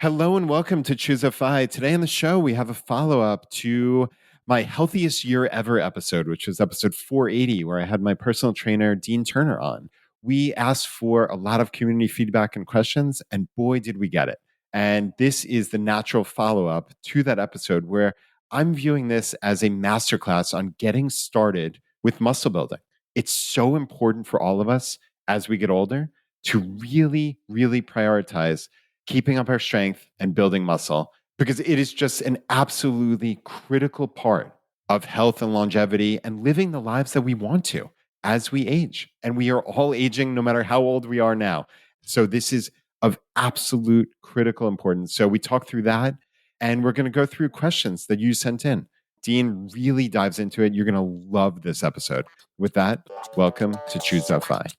Hello and welcome to ChooseFI. Today on the show, we have a follow-up to my healthiest year ever episode, which was episode 480, where I had my personal trainer, Dean Turner, on. We asked for a lot of community feedback and questions, and boy, did we get it. And this is the natural follow-up to that episode where I'm viewing this as a masterclass on getting started with muscle building. It's so important for all of us as we get older to really, really prioritize keeping up our strength and building muscle because it is just an absolutely critical part of health and longevity and living the lives that we want to as we age. And we are all aging no matter how old we are now. So this is of absolute critical importance. So we talk through that and we're going to go through questions that you sent in. Dean really dives into it. You're going to love this episode. With that, welcome to ChooseFI.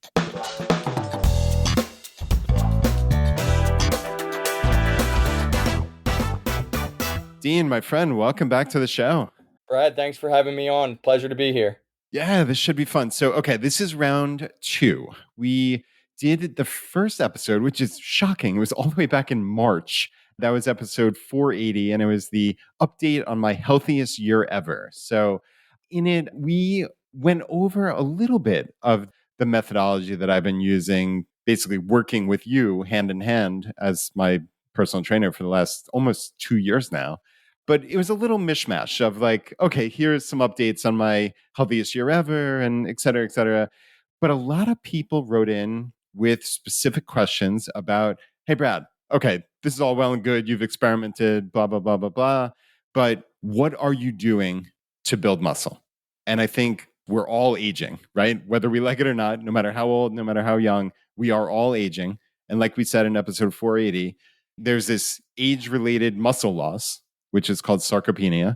Dean, my friend, welcome back to the show. Brad, thanks for having me on. Pleasure to be here. Yeah, this should be fun. So, okay, this is round 2. We did the first episode, which is shocking. It was all the way back in March. That was episode 480, and it was the update on my healthiest year ever. So, in it, we went over a little bit of the methodology that I've been using, basically working with you hand in hand as my personal trainer for the last almost 2 years now. But it was a little mishmash of like, okay, here's some updates on my healthiest year ever and et cetera, et cetera. But a lot of people wrote in with specific questions about, hey, Brad, okay, this is all well and good. You've experimented, blah, blah, blah, blah, blah. But what are you doing to build muscle? And I think we're all aging, right? Whether we like it or not, no matter how old, no matter how young, we are all aging. And like we said in episode 480, there's this age-related muscle loss, which is called sarcopenia.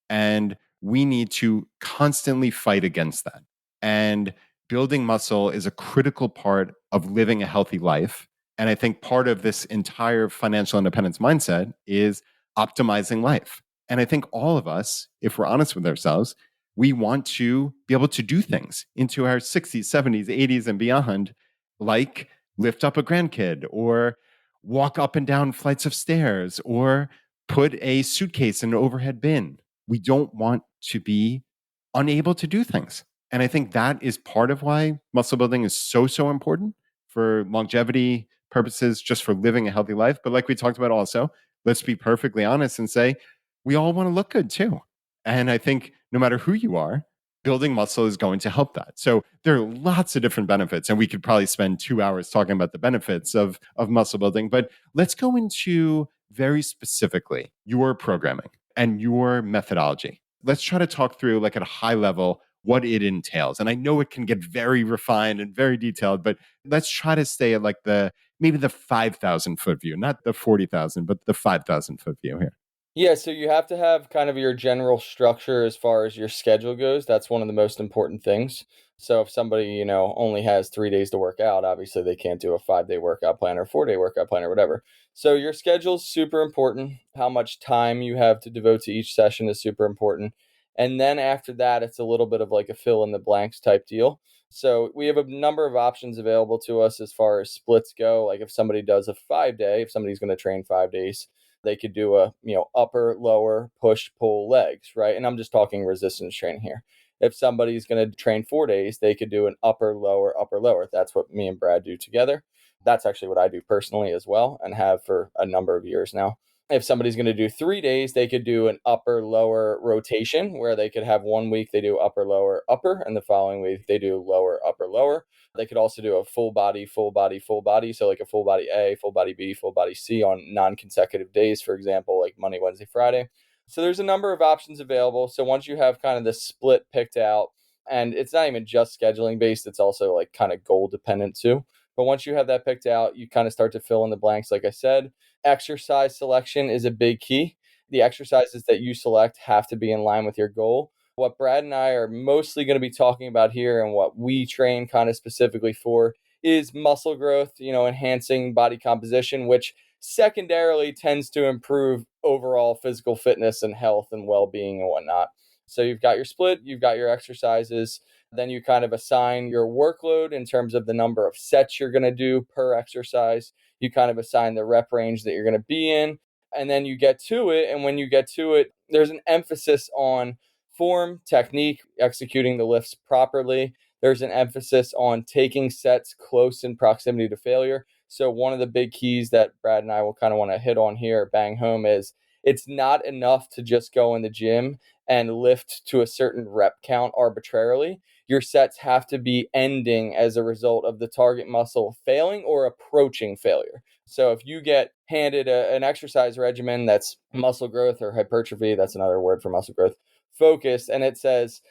And we need to constantly fight against that. And building muscle is a critical part of living a healthy life. And I think part of this entire financial independence mindset is optimizing life. And I think all of us, if we're honest with ourselves, we want to be able to do things into our 60s, 70s, 80s, and beyond, like lift up a grandkid or walk up and down flights of stairs or put a suitcase in an overhead bin. We don't want to be unable to do things. And I think that is part of why muscle building is so, so important for longevity purposes, just for living a healthy life. But like we talked about also, let's be perfectly honest and say, we all want to look good too. And I think no matter who you are, building muscle is going to help that. So there are lots of different benefits, and we could probably spend 2 hours talking about the benefits of muscle building. But let's go into very specifically your programming and your methodology. Let's try to talk through, like at a high level, what it entails. And I know it can get very refined and very detailed, but let's try to stay at like maybe the 5,000 foot view, not the 40,000, but the 5,000 foot view here. Yeah, so you have to have kind of your general structure as far as your schedule goes. That's one of the most important things. So if somebody, only has 3 days to work out, obviously they can't do a 5-day workout plan or 4-day workout plan or whatever. So your schedule is super important. How much time you have to devote to each session is super important. And then after that, it's a little bit of like a fill in the blanks type deal. So we have a number of options available to us as far as splits go. Like if somebody does a 5-day, if somebody's going to train 5 days, they could do a, upper, lower, push, pull legs, right? And I'm just talking resistance training here. If somebody's going to train 4 days, they could do an upper, lower, upper, lower. That's what me and Brad do together. That's actually what I do personally as well and have for a number of years now. If somebody's going to do 3 days, they could do an upper, lower rotation where they could have 1 week they do upper, lower, upper, and the following week they do lower, upper, lower. They could also do a full body, full body, full body. So like a full body A, full body B, full body C on non-consecutive days, for example, like Monday, Wednesday, Friday. So there's a number of options available. So once you have kind of the split picked out, and it's not even just scheduling based, it's also like kind of goal dependent too. But once you have that picked out, you kind of start to fill in the blanks. Like I said, exercise selection is a big key. The exercises that you select have to be in line with your goal. What Brad and I are mostly going to be talking about here and what we train kind of specifically for is muscle growth, enhancing body composition, which secondarily tends to improve overall physical fitness and health and well-being and whatnot. So you've got your split, you've got your exercises. Then you kind of assign your workload in terms of the number of sets you're going to do per exercise. You kind of assign the rep range that you're going to be in. And then you get to it. And when you get to it, there's an emphasis on form, technique, executing the lifts properly. There's an emphasis on taking sets close in proximity to failure. So one of the big keys that Brad and I will kind of want to hit on here, bang home, is it's not enough to just go in the gym and lift to a certain rep count arbitrarily. Your sets have to be ending as a result of the target muscle failing or approaching failure. So if you get handed an exercise regimen that's muscle growth or hypertrophy, that's another word for muscle growth, focused, and it says,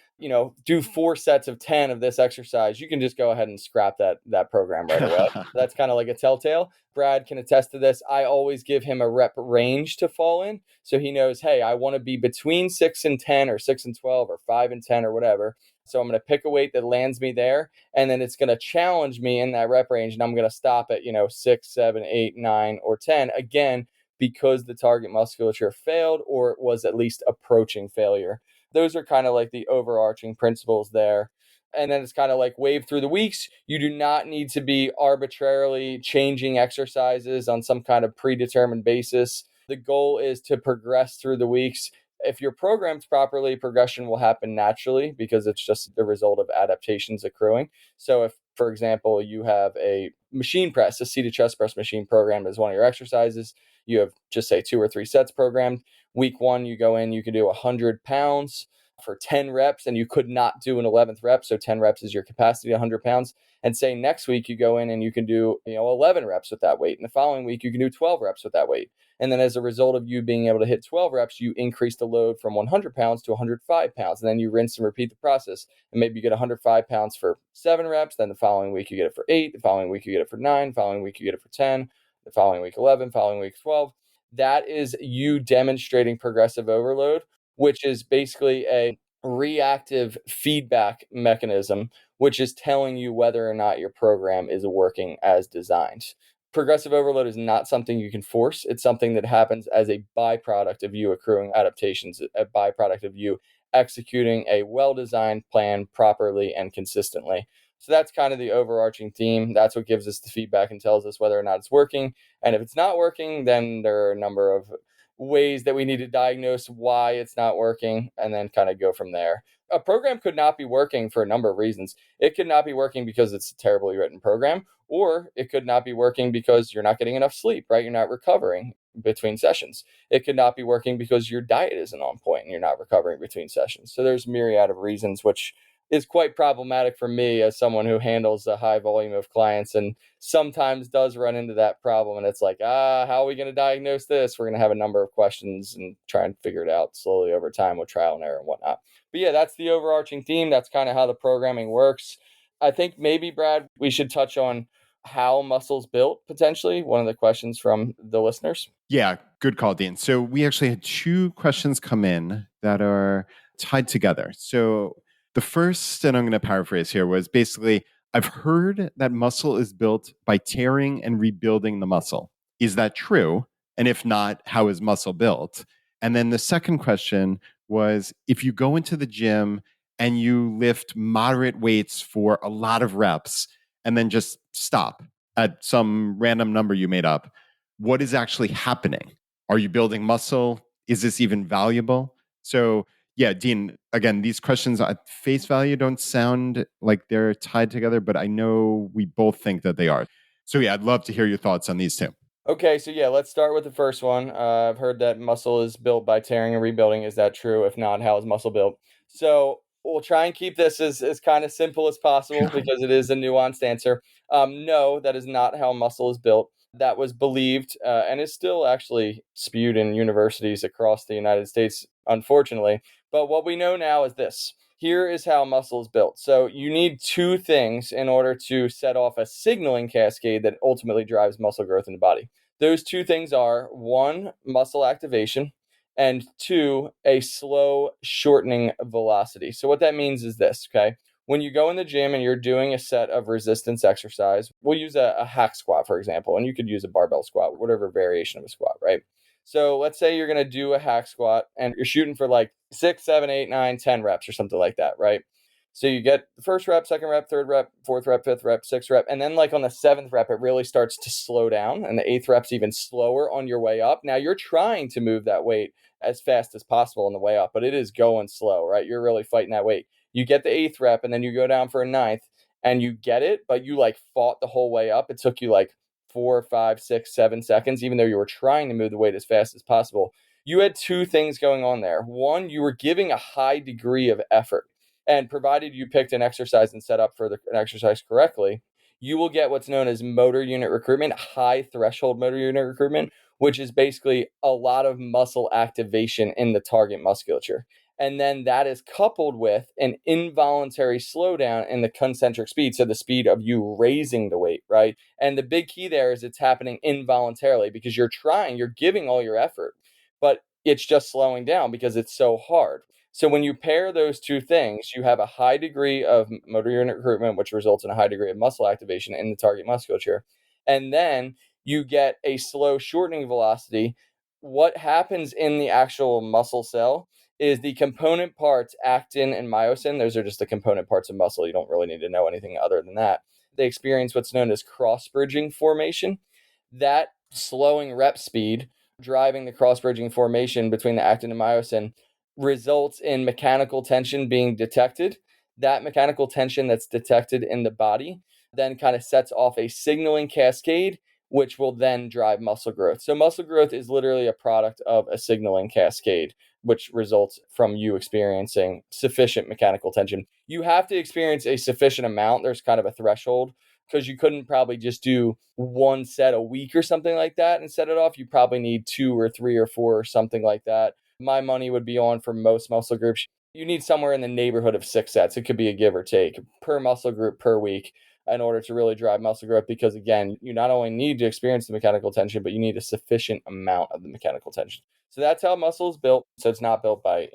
do 4 sets of 10 of this exercise, you can just go ahead and scrap that program right away. That's kind of like a telltale. Brad can attest to this. I always give him a rep range to fall in. So he knows, hey, I want to be between 6 and 10 or 6 and 12 or 5 and 10 or whatever. So I'm going to pick a weight that lands me there. And then it's going to challenge me in that rep range. And I'm going to stop at, 6, 7, 8, 9, or 10. Again, because the target musculature failed or was at least approaching failure. Those are kind of like the overarching principles there. And then it's kind of like wave through the weeks. You do not need to be arbitrarily changing exercises on some kind of predetermined basis. The goal is to progress through the weeks. If you're programmed properly, progression will happen naturally because it's just the result of adaptations accruing. So if, for example, you have a machine press, a seated chest press machine programmed as one of your exercises, you have just say 2 or 3 sets programmed. Week 1, you go in, you can do 100 pounds for 10 reps, and you could not do an 11th rep. So 10 reps is your capacity, 100 pounds. And say next week you go in and you can do 11 reps with that weight. And the following week you can do 12 reps with that weight. And then as a result of you being able to hit 12 reps, you increase the load from 100 pounds to 105 pounds. And then you rinse and repeat the process. And maybe you get 105 pounds for 7 reps. Then the following week you get it for 8. The following week you get it for 9. The following week you get it for 10. The following week 11. Following week 12. That is you demonstrating progressive overload, which is basically a reactive feedback mechanism, which is telling you whether or not your program is working as designed. Progressive overload is not something you can force. It's something that happens as a byproduct of you accruing adaptations, a byproduct of you executing a well-designed plan properly and consistently. So that's kind of the overarching theme. That's what gives us the feedback and tells us whether or not it's working. And if it's not working, then there are a number of ways that we need to diagnose why it's not working and then kind of go from there. A program could not be working for a number of reasons. It could not be working because it's a terribly written program, or it could not be working because you're not getting enough sleep, right? You're not recovering between sessions. It could not be working because your diet isn't on point and you're not recovering between sessions. So there's myriad of reasons, which is quite problematic for me as someone who handles a high volume of clients and sometimes does run into that problem. And it's like, how are we going to diagnose this? We're going to have a number of questions and try and figure it out slowly over time with trial and error and whatnot. But yeah, that's the overarching theme. That's kind of how the programming works. I think maybe, Brad, we should touch on how muscle's built, potentially, one of the questions from the listeners. Yeah, good call, Dean. So we actually had 2 questions come in that are tied together. So the first, and I'm going to paraphrase here, was basically, I've heard that muscle is built by tearing and rebuilding the muscle. Is that true? And if not, how is muscle built? And then the second question was, if you go into the gym and you lift moderate weights for a lot of reps and then just stop at some random number you made up, what is actually happening? Are you building muscle? Is this even valuable? So yeah, Dean, again, these questions at face value don't sound like they're tied together, but I know we both think that they are. So yeah, I'd love to hear your thoughts on these 2. Okay, so yeah, let's start with the first one. I've heard that muscle is built by tearing and rebuilding. Is that true? If not, how is muscle built? So we'll try and keep this as kind of simple as possible because it is a nuanced answer. No, that is not how muscle is built. That was believed and is still actually spewed in universities across the United States, unfortunately. But what we know now is this. Here is how muscle is built. So you need 2 things in order to set off a signaling cascade that ultimately drives muscle growth in the body. Those 2 things are 1, muscle activation, and 2, a slow shortening velocity. So what that means is this, okay? When you go in the gym and you're doing a set of resistance exercise, we'll use a hack squat, for example, and you could use a barbell squat, whatever variation of a squat, right? So let's say you're going to do a hack squat and you're shooting for like 6, 7, 8, 9, 10 reps or something like that, right? So you get the first rep, second rep, third rep, fourth rep, fifth rep, sixth rep. And then like on the seventh rep, it really starts to slow down. And the eighth rep's even slower on your way up. Now you're trying to move that weight as fast as possible on the way up, but it is going slow, right? You're really fighting that weight. You get the eighth rep and then you go down for a ninth and you get it, but you like fought the whole way up. It took you like 4, 5, 6, 7 seconds, even though you were trying to move the weight as fast as possible. You had two things going on there. One, you were giving a high degree of effort. And provided you picked an exercise and set up for an exercise correctly, you will get what's known as motor unit recruitment, high threshold motor unit recruitment, which is basically a lot of muscle activation in the target musculature. And then that is coupled with an involuntary slowdown in the concentric speed. So the speed of you raising the weight, right? And the big key there is it's happening involuntarily because you're giving all your effort, but it's just slowing down because it's so hard. So when you pair those two things, you have a high degree of motor unit recruitment, which results in a high degree of muscle activation in the target musculature. And then you get a slow shortening velocity. What happens in the actual muscle cell is the component parts, actin and myosin, those are just the component parts of muscle. You don't really need to know anything other than that. They experience what's known as cross-bridging formation. That slowing rep speed, driving the cross-bridging formation between the actin and myosin, results in mechanical tension being detected. That mechanical tension that's detected in the body then kind of sets off a signaling cascade, which will then drive muscle growth. So muscle growth is literally a product of a signaling cascade, which results from you experiencing sufficient mechanical tension. You have to experience a sufficient amount. There's kind of a threshold because you couldn't probably just do one set a week or something like that and set it off. You probably need 2 or 3 or 4 or something like that. My money would be on for most muscle groups. You need somewhere in the neighborhood of 6 sets. It could be a give or take per muscle group per week in order to really drive muscle growth. Because again, you not only need to experience the mechanical tension, but you need a sufficient amount of the mechanical tension. So that's how muscle is built. So it's not built by,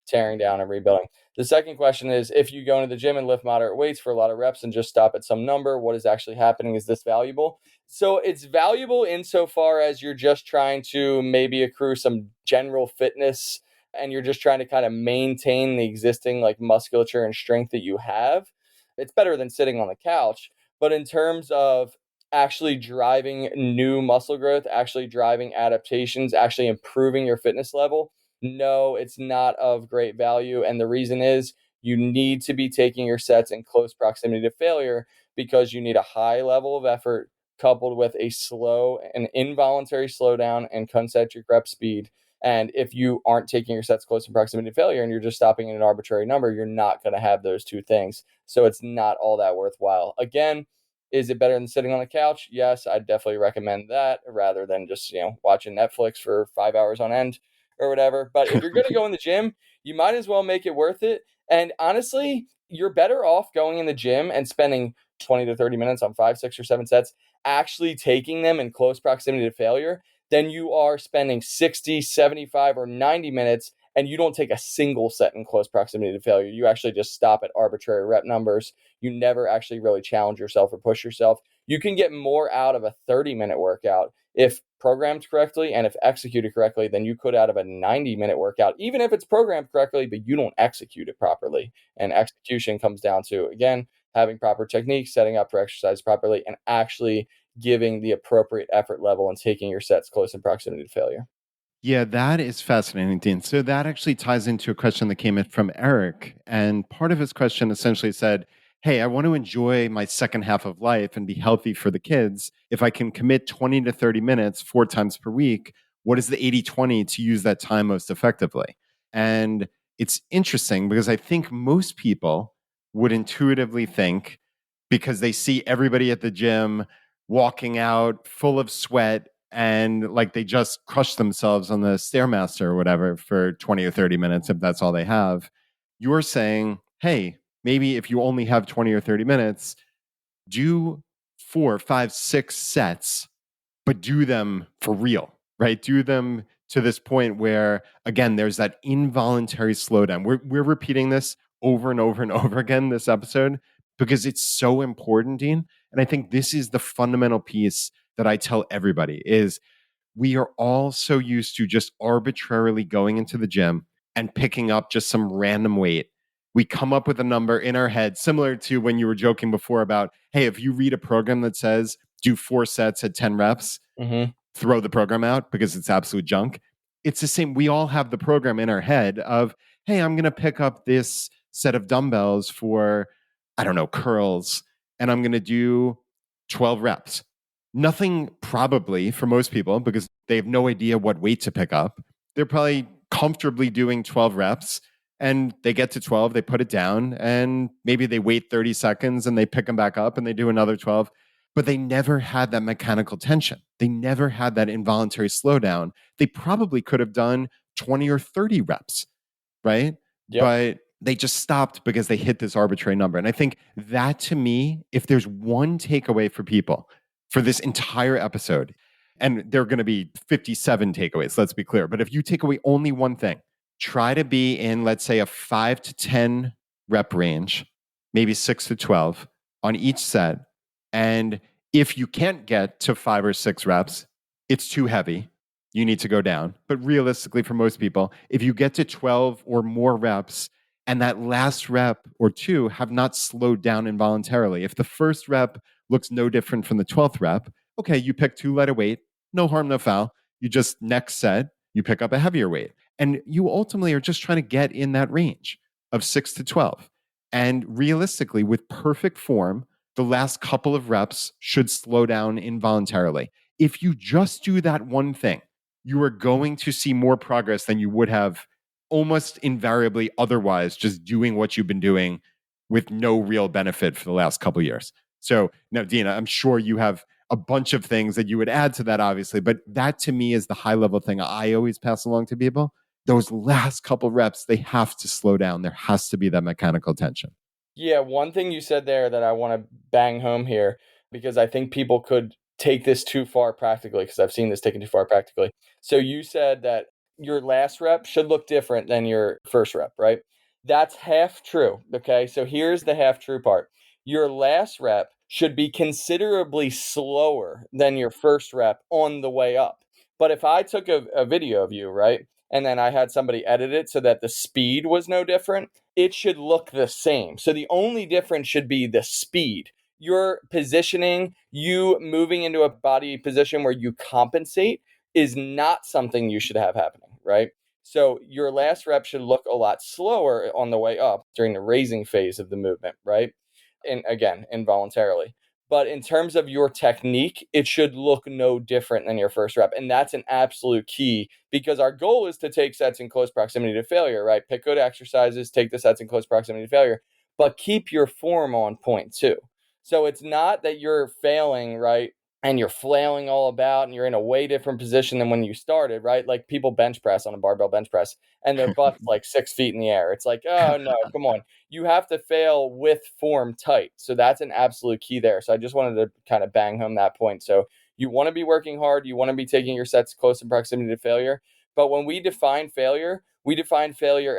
tearing down and rebuilding. The second question is, if you go into the gym and lift moderate weights for a lot of reps and just stop at some number, what is actually happening? Is this valuable? So it's valuable insofar as you're just trying to maybe accrue some general fitness and you're just trying to kind of maintain the existing like musculature and strength that you have. It's better than sitting on the couch. But in terms of actually driving new muscle growth, actually driving adaptations, actually improving your fitness level, no, it's not of great value. And the reason is you need to be taking your sets in close proximity to failure because you need a high level of effort coupled with an involuntary slowdown and concentric rep speed. And if you aren't taking your sets close in proximity to failure and you're just stopping at an arbitrary number, you're not going to have those two things. So it's not all that worthwhile. Again, is it better than sitting on the couch? Yes, I'd definitely recommend that rather than just, watching Netflix for 5 hours on end or whatever. But if you're going to go in the gym, you might as well make it worth it. And honestly, you're better off going in the gym and spending 20 to 30 minutes on 5, 6, or 7 sets, actually taking them in close proximity to failure, than you are spending 60, 75, or 90 minutes and you don't take a single set in close proximity to failure. You actually just stop at arbitrary rep numbers. You never actually really challenge yourself or push yourself. You can get more out of a 30-minute workout if programmed correctly and if executed correctly than you could out of a 90-minute workout, even if it's programmed correctly, but you don't execute it properly. And execution comes down to, again, having proper technique, setting up for exercise properly, and actually giving the appropriate effort level and taking your sets close in proximity to failure. Yeah, that is fascinating, Dean. So that actually ties into a question that came in from Eric. And part of his question essentially said, hey, I want to enjoy my second half of life and be healthy for the kids. If I can commit 20 to 30 minutes 4 times per week, what is the 80-20 to use that time most effectively? And it's interesting because I think most people would intuitively think, because they see everybody at the gym walking out full of sweat and like they just crush themselves on the Stairmaster or whatever for 20 or 30 minutes, if that's all they have. You're saying, hey, maybe if you only have 20 or 30 minutes, do 4, 5, 6 sets, but do them for real, right? Do them to this point where, again, there's that involuntary slowdown. We're repeating this over and over and over again this episode because it's so important, Dean. And I think this is the fundamental piece that I tell everybody is we are all so used to just arbitrarily going into the gym and picking up just some random weight We come up with a number in our head, similar to when you were joking before about, hey, if you read a program that says do 4 sets at 10 reps, throw the program out because it's absolute junk. It's the same. We all have the program in our head of, hey, I'm going to pick up this set of dumbbells for, I don't know, curls, and I'm going to do 12 reps. Nothing probably for most people because they have no idea what weight to pick up. They're probably comfortably doing 12 reps and they get to 12, they put it down, and maybe they wait 30 seconds and they pick them back up and they do another 12. But they never had that mechanical tension. They never had that involuntary slowdown. They probably could have done 20 or 30 reps, right? Yep. But they just stopped because they hit this arbitrary number. And I think that, to me, if there's one takeaway for people for this entire episode, and there are going to be 57 takeaways, let's be clear. But if you take away only one thing, try to be in, let's say, a 5 to 10 rep range, maybe 6 to 12 on each set. And if you can't get to 5 or 6 reps, it's too heavy. You need to go down. But realistically, for most people, if you get to 12 or more reps and that last rep or two have not slowed down involuntarily, if the first rep looks no different from the 12th rep, okay, you pick too light a weight, no harm, no foul. You just next set, you pick up a heavier weight. And you ultimately are just trying to get in that range of 6 to 12. And realistically, with perfect form, the last couple of reps should slow down involuntarily. If you just do that one thing, you are going to see more progress than you would have almost invariably otherwise, just doing what you've been doing with no real benefit for the last couple of years. So now, Dina, I'm sure you have a bunch of things that you would add to that, obviously, but that to me is the high level thing I always pass along to people. Those last couple reps, they have to slow down. There has to be that mechanical tension. Yeah, one thing you said there that I want to bang home here, because I think people could take this too far practically, because I've seen this taken too far practically. So you said that your last rep should look different than your first rep, right? That's half true. Okay. So here's the half true part. Your last rep should be considerably slower than your first rep on the way up. But if I took a video of you, right, and then I had somebody edit it so that the speed was no different, it should look the same. So the only difference should be the speed. Your positioning, you moving into a body position where you compensate is not something you should have happening, right? So your last rep should look a lot slower on the way up during the raising phase of the movement, right? And again, involuntarily. But in terms of your technique, it should look no different than your first rep. And that's an absolute key, because our goal is to take sets in close proximity to failure, right? Pick good exercises, take the sets in close proximity to failure, but keep your form on point too. So it's not that you're failing, right, and you're flailing all about and you're in a way different position than when you started, right? Like people bench press on a barbell bench press and their butt's like 6 feet in the air. It's like, oh no, come on. You have to fail with form tight. So that's an absolute key there. So I just wanted to kind of bang home that point. So you want to be working hard. You want to be taking your sets close in proximity to failure. But when we define failure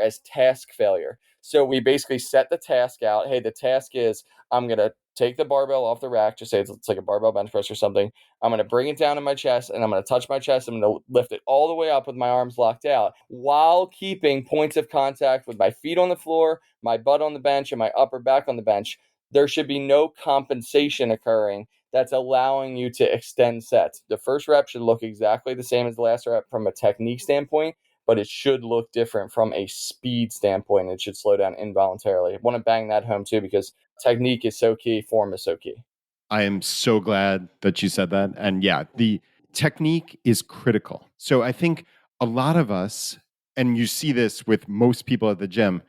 as task failure. So we basically set the task out. Hey, the task is I'm going to take the barbell off the rack. Just say it's like a barbell bench press or something. I'm going to bring it down to my chest and I'm going to touch my chest. I'm going to lift it all the way up with my arms locked out while keeping points of contact with my feet on the floor, my butt on the bench, and my upper back on the bench. There should be no compensation occurring that's allowing you to extend sets. The first rep should look exactly the same as the last rep from a technique standpoint, but it should look different from a speed standpoint. It should slow down involuntarily. I want to bang that home too, because technique is so key, form is so key. I am so glad that you said that. And yeah, the technique is critical. So I think a lot of us, and you see this with most people at the gym,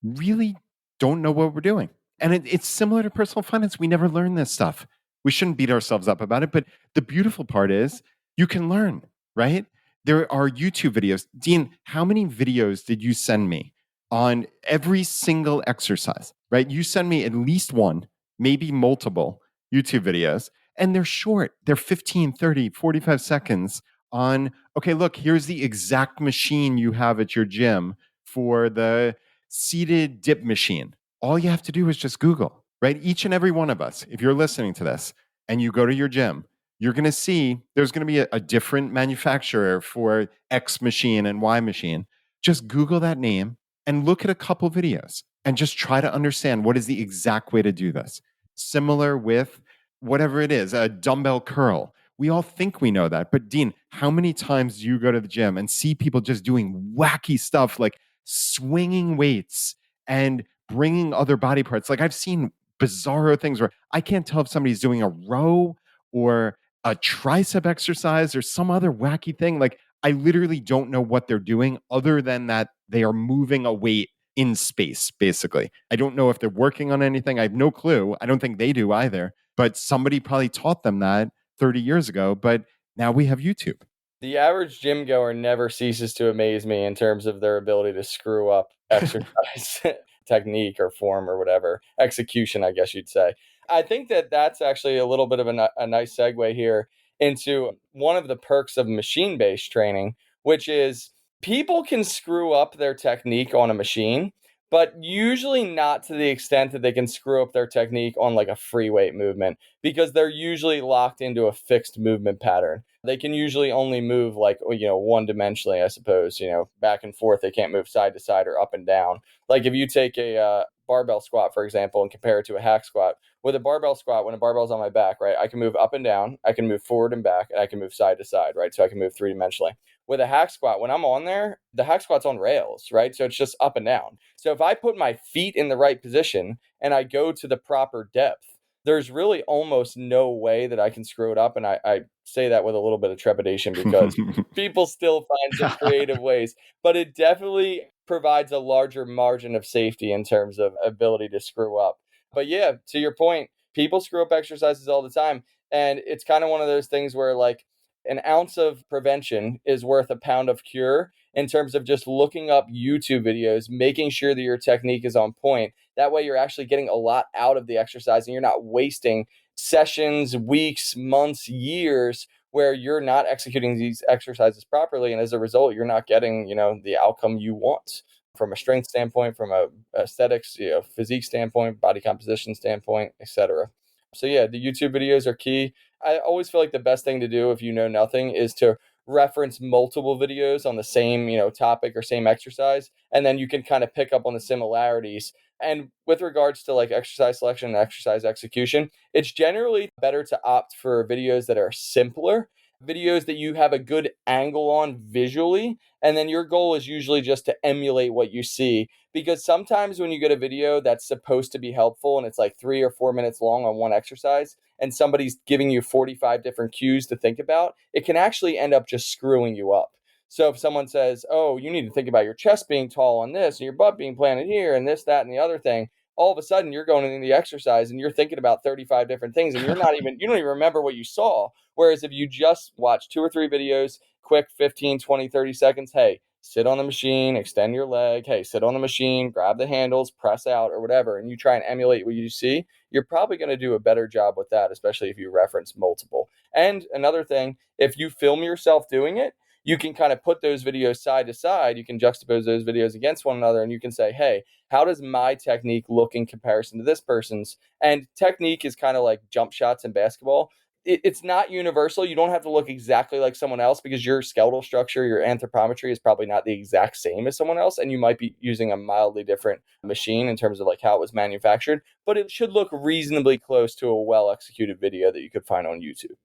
really don't know what we're doing. And it's similar to personal finance. We never learn this stuff. We shouldn't beat ourselves up about it. But the beautiful part is you can learn, right? There are YouTube videos. Dean, how many videos did you send me on every single exercise, right? You send me at least one, maybe multiple YouTube videos, and they're short. They're 15, 30, 45 seconds on, okay, look, here's the exact machine you have at your gym for the seated dip machine. All you have to do is just Google, right? Each and every one of us, if you're listening to this and you go to your gym, you're going to see there's going to be a different manufacturer for X machine and Y machine. Just Google that name and look at a couple videos and just try to understand what is the exact way to do this. Similar with whatever it is, a dumbbell curl. We all think we know that. But Dean, how many times do you go to the gym and see people just doing wacky stuff like swinging weights and bringing other body parts? Like I've seen bizarro things where I can't tell if somebody's doing a row or a tricep exercise or some other wacky thing. Like I literally don't know what they're doing other than that they are moving a weight in space, basically. I don't know if they're working on anything. I have no clue. I don't think they do either. But somebody probably taught them that 30 years ago. But now we have YouTube. The average gym goer never ceases to amaze me in terms of their ability to screw up exercise technique or form or whatever, execution, I guess you'd say. I think that that's actually a little bit of a nice segue here into one of the perks of machine-based training, which is people can screw up their technique on a machine, but usually not to the extent that they can screw up their technique on like a free weight movement, because they're usually locked into a fixed movement pattern. They can usually only move like, one dimensionally, I suppose, back and forth. They can't move side to side or up and down. Like if you take a barbell squat, for example, and compare it to a hack squat. With a barbell squat, when a barbell's on my back, right, I can move up and down, I can move forward and back, and I can move side to side, right? So I can move three-dimensionally. With a hack squat, when I'm on there, the hack squat's on rails, right? So it's just up and down. So if I put my feet in the right position and I go to the proper depth, there's really almost no way that I can screw it up. And I say that with a little bit of trepidation because people still find some creative ways, but it definitely provides a larger margin of safety in terms of ability to screw up. But yeah, to your point, people screw up exercises all the time. And it's kind of one of those things where like an ounce of prevention is worth a pound of cure in terms of just looking up YouTube videos, making sure that your technique is on point. That way you're actually getting a lot out of the exercise and you're not wasting sessions, weeks, months, years where you're not executing these exercises properly. And as a result, you're not getting, the outcome you want from a strength standpoint, from a aesthetics, physique standpoint, body composition standpoint, etc. So yeah, the YouTube videos are key. I always feel like the best thing to do if you know nothing is to reference multiple videos on the same, topic or same exercise, and then you can kind of pick up on the similarities. And with regards to like exercise selection and exercise execution, it's generally better to opt for videos that are simpler, videos that you have a good angle on visually, and then your goal is usually just to emulate what you see. Because sometimes when you get a video that's supposed to be helpful and it's like 3 or 4 minutes long on one exercise, and somebody's giving you 45 different cues to think about, it can actually end up just screwing you up. So if someone says, oh, you need to think about your chest being tall on this and your butt being planted here and this, that, and the other thing, all of a sudden you're going into the exercise and you're thinking about 35 different things and you don't even remember what you saw. Whereas if you just watch 2 or 3 videos, quick 15, 20, 30 seconds, hey, sit on the machine, extend your leg, hey, sit on the machine, grab the handles, press out or whatever, and you try and emulate what you see, you're probably going to do a better job with that, especially if you reference multiple. And another thing, if you film yourself doing it, you can kind of put those videos side to side. You can juxtapose those videos against one another and you can say, hey, how does my technique look in comparison to this person's? And technique is kind of like jump shots in basketball. It's not universal. You don't have to look exactly like someone else because your skeletal structure, your anthropometry is probably not the exact same as someone else. And you might be using a mildly different machine in terms of like how it was manufactured, but it should look reasonably close to a well-executed video that you could find on YouTube.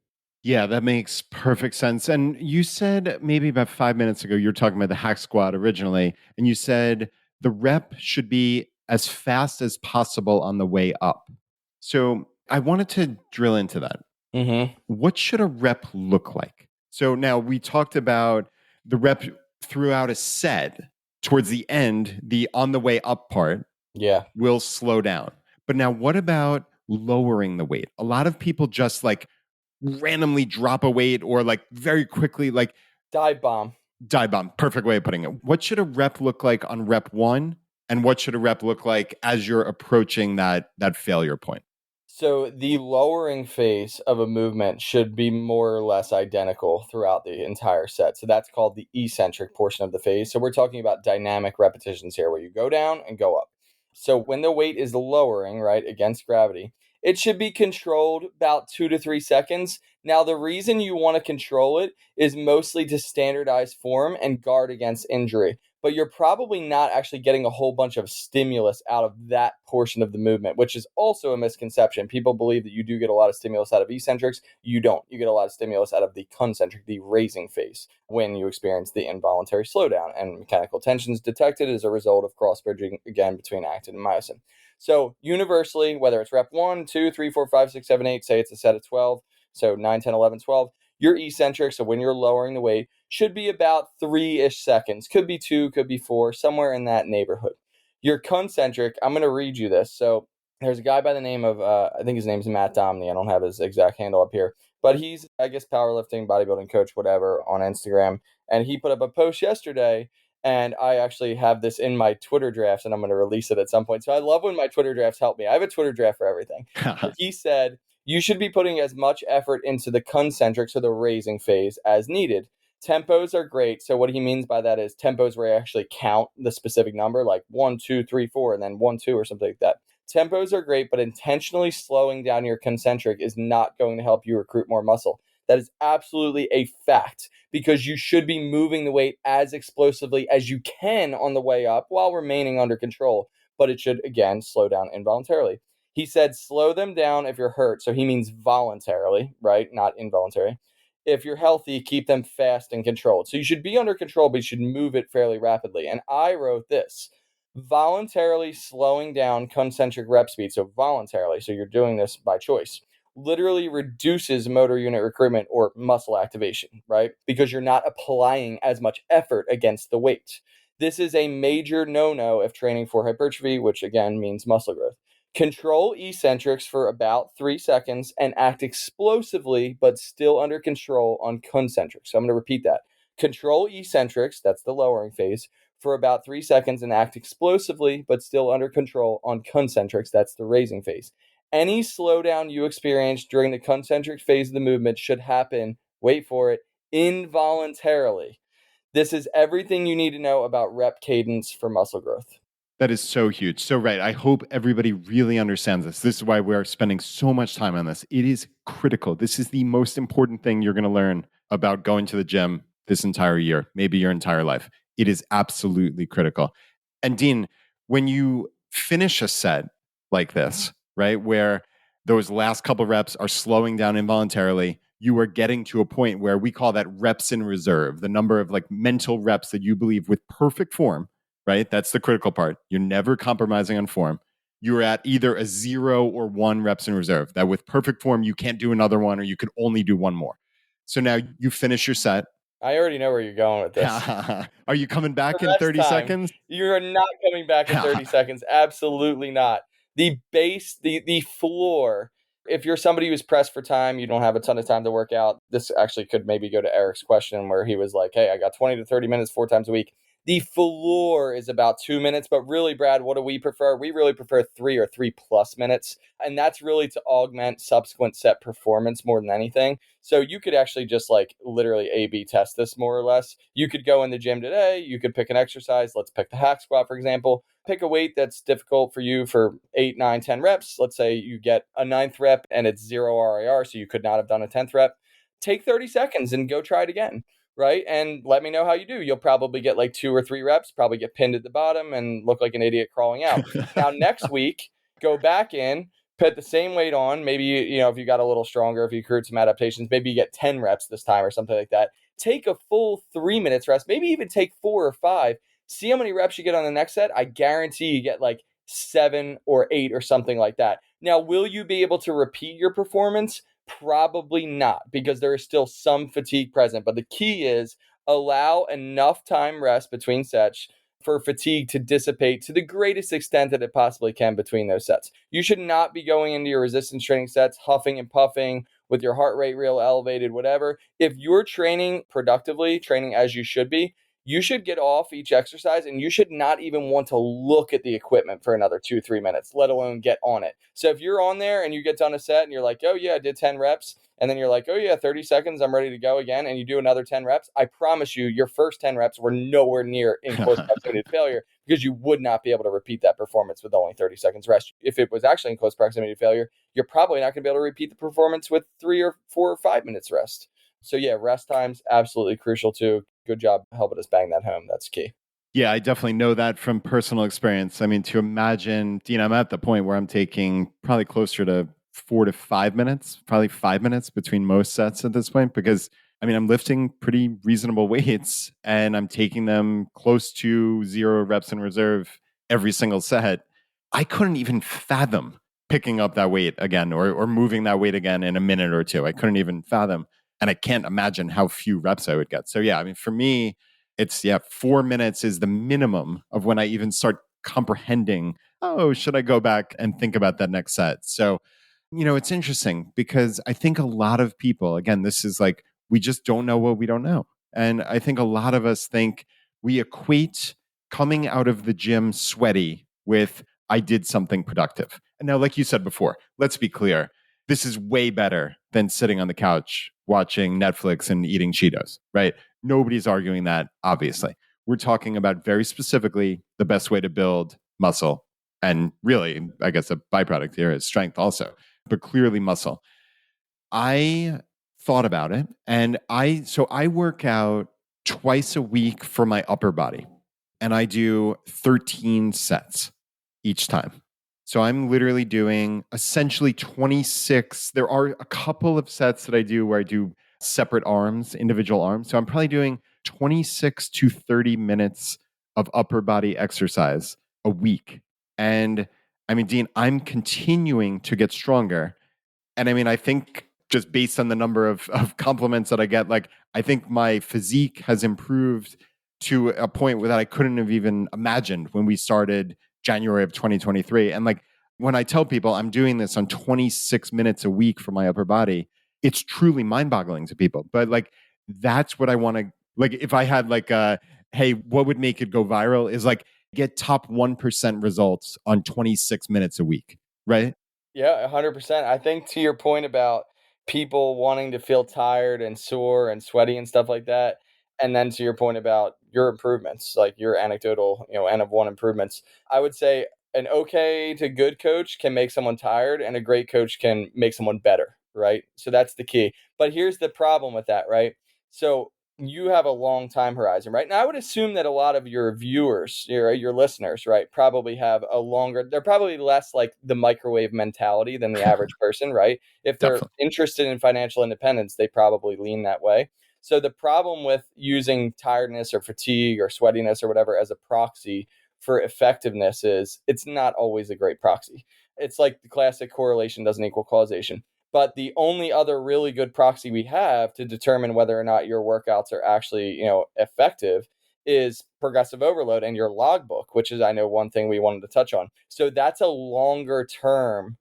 Yeah, that makes perfect sense. And you said maybe about 5 minutes ago, you were talking about the hack squat originally, and you said the rep should be as fast as possible on the way up. So I wanted to drill into that. Mm-hmm. What should a rep look like? So now we talked about the rep throughout a set. Towards the end, the on the way up part will slow down. But now what about lowering the weight? A lot of people just like randomly drop a weight or like very quickly like dive bomb. Perfect way of putting it. What should a rep look like on rep 1 and what should a rep look like as you're approaching that failure point? So the lowering phase of a movement should be more or less identical throughout the entire set. So that's called the eccentric portion of the phase. So we're talking about dynamic repetitions here where you go down and go up. So when the weight is lowering, right, against gravity, it should be controlled about 2 to 3 seconds, Now, the reason you want to control it is mostly to standardize form and guard against injury. But you're probably not actually getting a whole bunch of stimulus out of that portion of the movement, which is also a misconception. People believe that you do get a lot of stimulus out of eccentrics. You don't. You get a lot of stimulus out of the concentric, the raising phase, when you experience the involuntary slowdown and mechanical tensions detected as a result of cross-bridging, again, between actin and myosin. So universally, whether it's rep 1, 2, 3, 4, 5, 6, 7, 8, say it's a set of 12, so 9, 10, 11, 12, your eccentric, so when you're lowering the weight, should be about 3-ish seconds. Could be 2, could be 4, somewhere in that neighborhood. Your concentric, I'm going to read you this. So there's a guy by the name of, I think his name's Matt Domney. I don't have his exact handle up here. But he's, I guess, powerlifting, bodybuilding coach, whatever, on Instagram. And he put up a post yesterday. And I actually have this in my Twitter drafts, and I'm going to release it at some point. So I love when my Twitter drafts help me. I have a Twitter draft for everything. He said, you should be putting as much effort into the concentric, so the raising phase, as needed. Tempos are great. So what he means by that is tempos where you actually count the specific number, like 1, 2, 3, 4, and then 1, 2, or something like that. Tempos are great, but intentionally slowing down your concentric is not going to help you recruit more muscle. That is absolutely a fact, because you should be moving the weight as explosively as you can on the way up while remaining under control, but it should, again, slow down involuntarily. He said slow them down if you're hurt, so he means voluntarily, right? Not involuntary. If you're healthy, keep them fast and controlled. So you should be under control, but you should move it fairly rapidly. And I wrote this: voluntarily slowing down concentric rep speed, so voluntarily, so you're doing this by choice, literally reduces motor unit recruitment or muscle activation, right? Because you're not applying as much effort against the weight. This is a major no-no if training for hypertrophy, which again means muscle growth. Control eccentrics for about 3 seconds and act explosively but still under control on concentrics. So I'm going to repeat that. Control eccentrics, that's the lowering phase, for about 3 seconds and act explosively but still under control on concentrics, that's the raising phase. Any slowdown you experience during the concentric phase of the movement should happen, wait for it, involuntarily. This is everything you need to know about rep cadence for muscle growth. That is so huge. So right. I hope everybody really understands this. This is why we're spending so much time on this. It is critical. This is the most important thing you're going to learn about going to the gym this entire year, maybe your entire life. It is absolutely critical. And Dean, when you finish a set like this, right, where those last couple reps are slowing down involuntarily, you are getting to a point where we call that reps in reserve, the number of like mental reps that you believe with perfect form, right? That's the critical part. You're never compromising on form. You're at either a 0 or 1 reps in reserve. That with perfect form, you can't do another one, or you could only do one more. So now you finish your set. I already know where you're going with this. Are you coming back in Rest 30 time. seconds? You're not coming back in 30 seconds. Absolutely not. The base, the floor, if you're somebody who's pressed for time, you don't have a ton of time to work out. This actually could maybe go to Eric's question where he was like, hey, I got 20 to 30 minutes 4 times a week. The floor is about 2 minutes, but really, Brad, what do we prefer? We really prefer 3 or 3+ minutes. And that's really to augment subsequent set performance more than anything. So you could actually just like literally A/B test this more or less. You could go in the gym today. You could pick an exercise. Let's pick the hack squat, for example. Pick a weight that's difficult for you for 8, 9, 10 reps. Let's say you get a 9th rep and it's 0 RIR, so you could not have done a 10th rep. Take 30 seconds and go try it again. Right? And let me know how you do. You'll probably get like 2 or 3 reps, probably get pinned at the bottom and look like an idiot crawling out. Now, next week, go back in, put the same weight on. Maybe, you know, if you got a little stronger, if you create some adaptations, maybe you get 10 reps this time or something like that. Take a full 3 minutes rest, maybe even take 4 or 5. See how many reps you get on the next set. I guarantee you get like 7 or 8 or something like that. Now, will you be able to repeat your performance? Probably not, because there is still some fatigue present. But the key is allow enough time rest between sets for fatigue to dissipate to the greatest extent that it possibly can between those sets. You should not be going into your resistance training sets huffing and puffing with your heart rate real elevated, whatever. If you're training productively, training as you should be, you should get off each exercise and you should not even want to look at the equipment for another 2-3 minutes, let alone get on it. So if you're on there and you get done a set and you're like, oh yeah, I did 10 reps, and then you're like, oh yeah, 30 seconds, I'm ready to go again, and you do another 10 reps, I promise you, your first 10 reps were nowhere near in close proximity to failure, because you would not be able to repeat that performance with only 30 seconds rest. If it was actually in close proximity to failure, you're probably not going to be able to repeat the performance with 3 or 4 or 5 minutes rest. So yeah, rest time's absolutely crucial too. Good job helping us bang that home. That's key. Yeah, I definitely know that from personal experience. I mean, to imagine, I'm at the point where I'm taking probably closer to 4 to 5 minutes, probably 5 minutes between most sets at this point, because I'm lifting pretty reasonable weights and I'm taking them close to 0 reps in reserve every single set. I couldn't even fathom picking up that weight again or moving that weight again in a minute or two. I couldn't even fathom. And I can't imagine how few reps I would get. So yeah, for me, it's 4 minutes is the minimum of when I even start comprehending, oh, should I go back and think about that next set? So, it's interesting because I think a lot of people, again, this is like, we just don't know what we don't know. And I think a lot of us think we equate coming out of the gym sweaty with I did something productive. And now, like you said before, let's be clear. This is way better than sitting on the couch watching Netflix and eating Cheetos, right? Nobody's arguing that, obviously. We're talking about very specifically the best way to build muscle. And really, I guess a byproduct here is strength also, but clearly muscle. I thought about it and I work out twice a week for my upper body and I do 13 sets each time. So I'm literally doing essentially 26. There are a couple of sets that I do where I do separate arms, individual arms. So I'm probably doing 26 to 30 minutes of upper body exercise a week. And Dean, I'm continuing to get stronger. And I think just based on the number of compliments that I get, like, I think my physique has improved to a point that I couldn't have even imagined when we started January of 2023. And like, when I tell people I'm doing this on 26 minutes a week for my upper body, it's truly mind boggling to people. But like, that's what I want to, like, if I had like hey, what would make it go viral is like get top 1% results on 26 minutes a week, right? Yeah, 100%. I think to your point about people wanting to feel tired and sore and sweaty and stuff like that, and then to your point about your improvements, like your anecdotal, N of 1 improvements, I would say an okay to good coach can make someone tired and a great coach can make someone better, right? So that's the key. But here's the problem with that, right? So you have a long time horizon, right? Now, I would assume that a lot of your viewers, your listeners, right, probably have a longer, they're probably less like the microwave mentality than the average person, right? If they're Definitely. interested in financial independence, they probably lean that way. So the problem with using tiredness or fatigue or sweatiness or whatever as a proxy for effectiveness is it's not always a great proxy. It's like the classic correlation doesn't equal causation. But the only other really good proxy we have to determine whether or not your workouts are actually, effective is progressive overload and your logbook, which is, I know, one thing we wanted to touch on. So that's a longer term,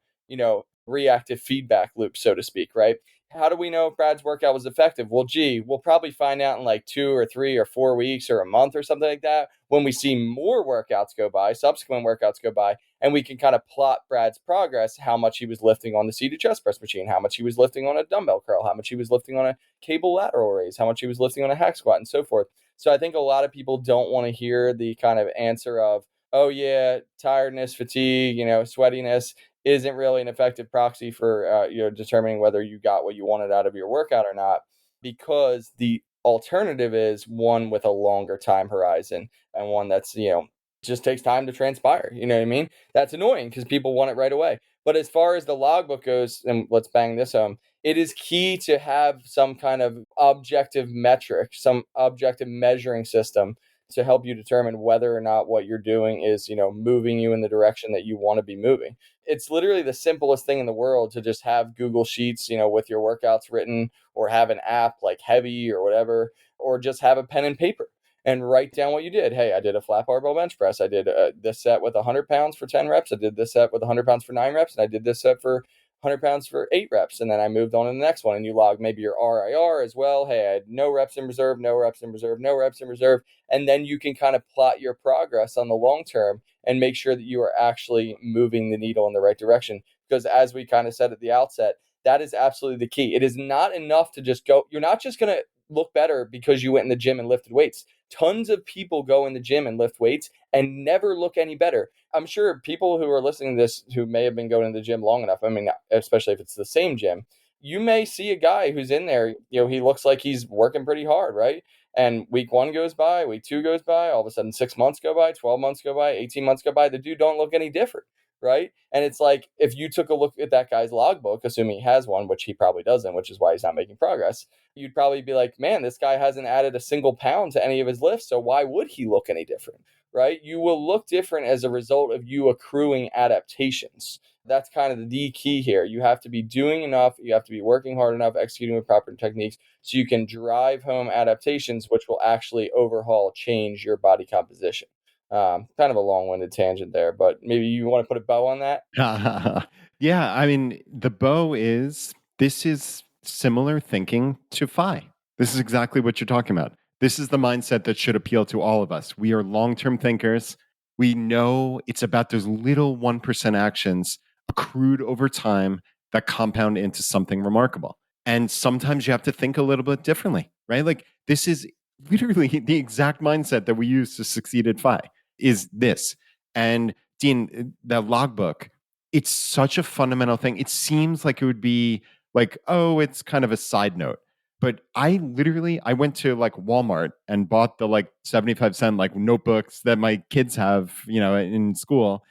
reactive feedback loop, so to speak, right? How do we know if Brad's workout was effective? Well, we'll probably find out in like 2 or 3 or 4 weeks or a month or something like that when we see more workouts go by, subsequent workouts go by, and we can kind of plot Brad's progress, how much he was lifting on the seated chest press machine, how much he was lifting on a dumbbell curl, how much he was lifting on a cable lateral raise, how much he was lifting on a hack squat, and so forth. So I think a lot of people don't want to hear the kind of answer of, oh yeah, tiredness, fatigue, sweatiness isn't really an effective proxy for determining whether you got what you wanted out of your workout or not, because the alternative is one with a longer time horizon and one that's just takes time to transpire. You know what I mean? That's annoying because people want it right away. But as far as the logbook goes, and let's bang this home, it is key to have some kind of objective metric, some objective measuring system to help you determine whether or not what you're doing is, moving you in the direction that you want to be moving. It's literally the simplest thing in the world to just have Google Sheets, with your workouts written, or have an app like Heavy or whatever, or just have a pen and paper and write down what you did. Hey, I did a flat barbell bench press. I did this set with 100 pounds for 10 reps. I did this set with 100 pounds for 9 reps. And I did this set for 100 pounds for 8 reps. And then I moved on to the next one, and you log maybe your RIR as well. Hey, I had no reps in reserve, no reps in reserve, no reps in reserve. And then you can kind of plot your progress on the long term and make sure that you are actually moving the needle in the right direction. Because as we kind of said at the outset, that is absolutely the key. It is not enough to just go. You're not just going to look better because you went in the gym and lifted weights. Tons of people go in the gym and lift weights and never look any better. I'm sure people who are listening to this who may have been going to the gym long enough, I mean, especially if it's the same gym, you may see a guy who's in there, he looks like he's working pretty hard, right? And week 1 goes by, week 2 goes by, all of a sudden 6 months go by, 12 months go by, 18 months go by. The dude don't look any different, right? And it's like, if you took a look at that guy's logbook, assuming he has one, which he probably doesn't, which is why he's not making progress, you'd probably be like, man, this guy hasn't added a single pound to any of his lifts, so why would he look any different, right? You will look different as a result of you accruing adaptations. That's kind of the key here. You have to be doing enough, you have to be working hard enough, executing with proper techniques, so you can drive home adaptations, which will actually overhaul, change your body composition. Kind of a long-winded tangent there, but maybe you want to put a bow on that? Yeah, I mean, the bow is this is similar thinking to FI. This is exactly what you're talking about. This is the mindset that should appeal to all of us. We are long term thinkers. We know it's about those little 1% actions accrued over time that compound into something remarkable. And sometimes you have to think a little bit differently, right? Like, this is literally the exact mindset that we use to succeed at FI is this. And Dean, the logbook, it's such a fundamental thing. It seems like it would be like, oh, it's kind of a side note. But I went to like Walmart and bought the like 75-cent like notebooks that my kids have, in school.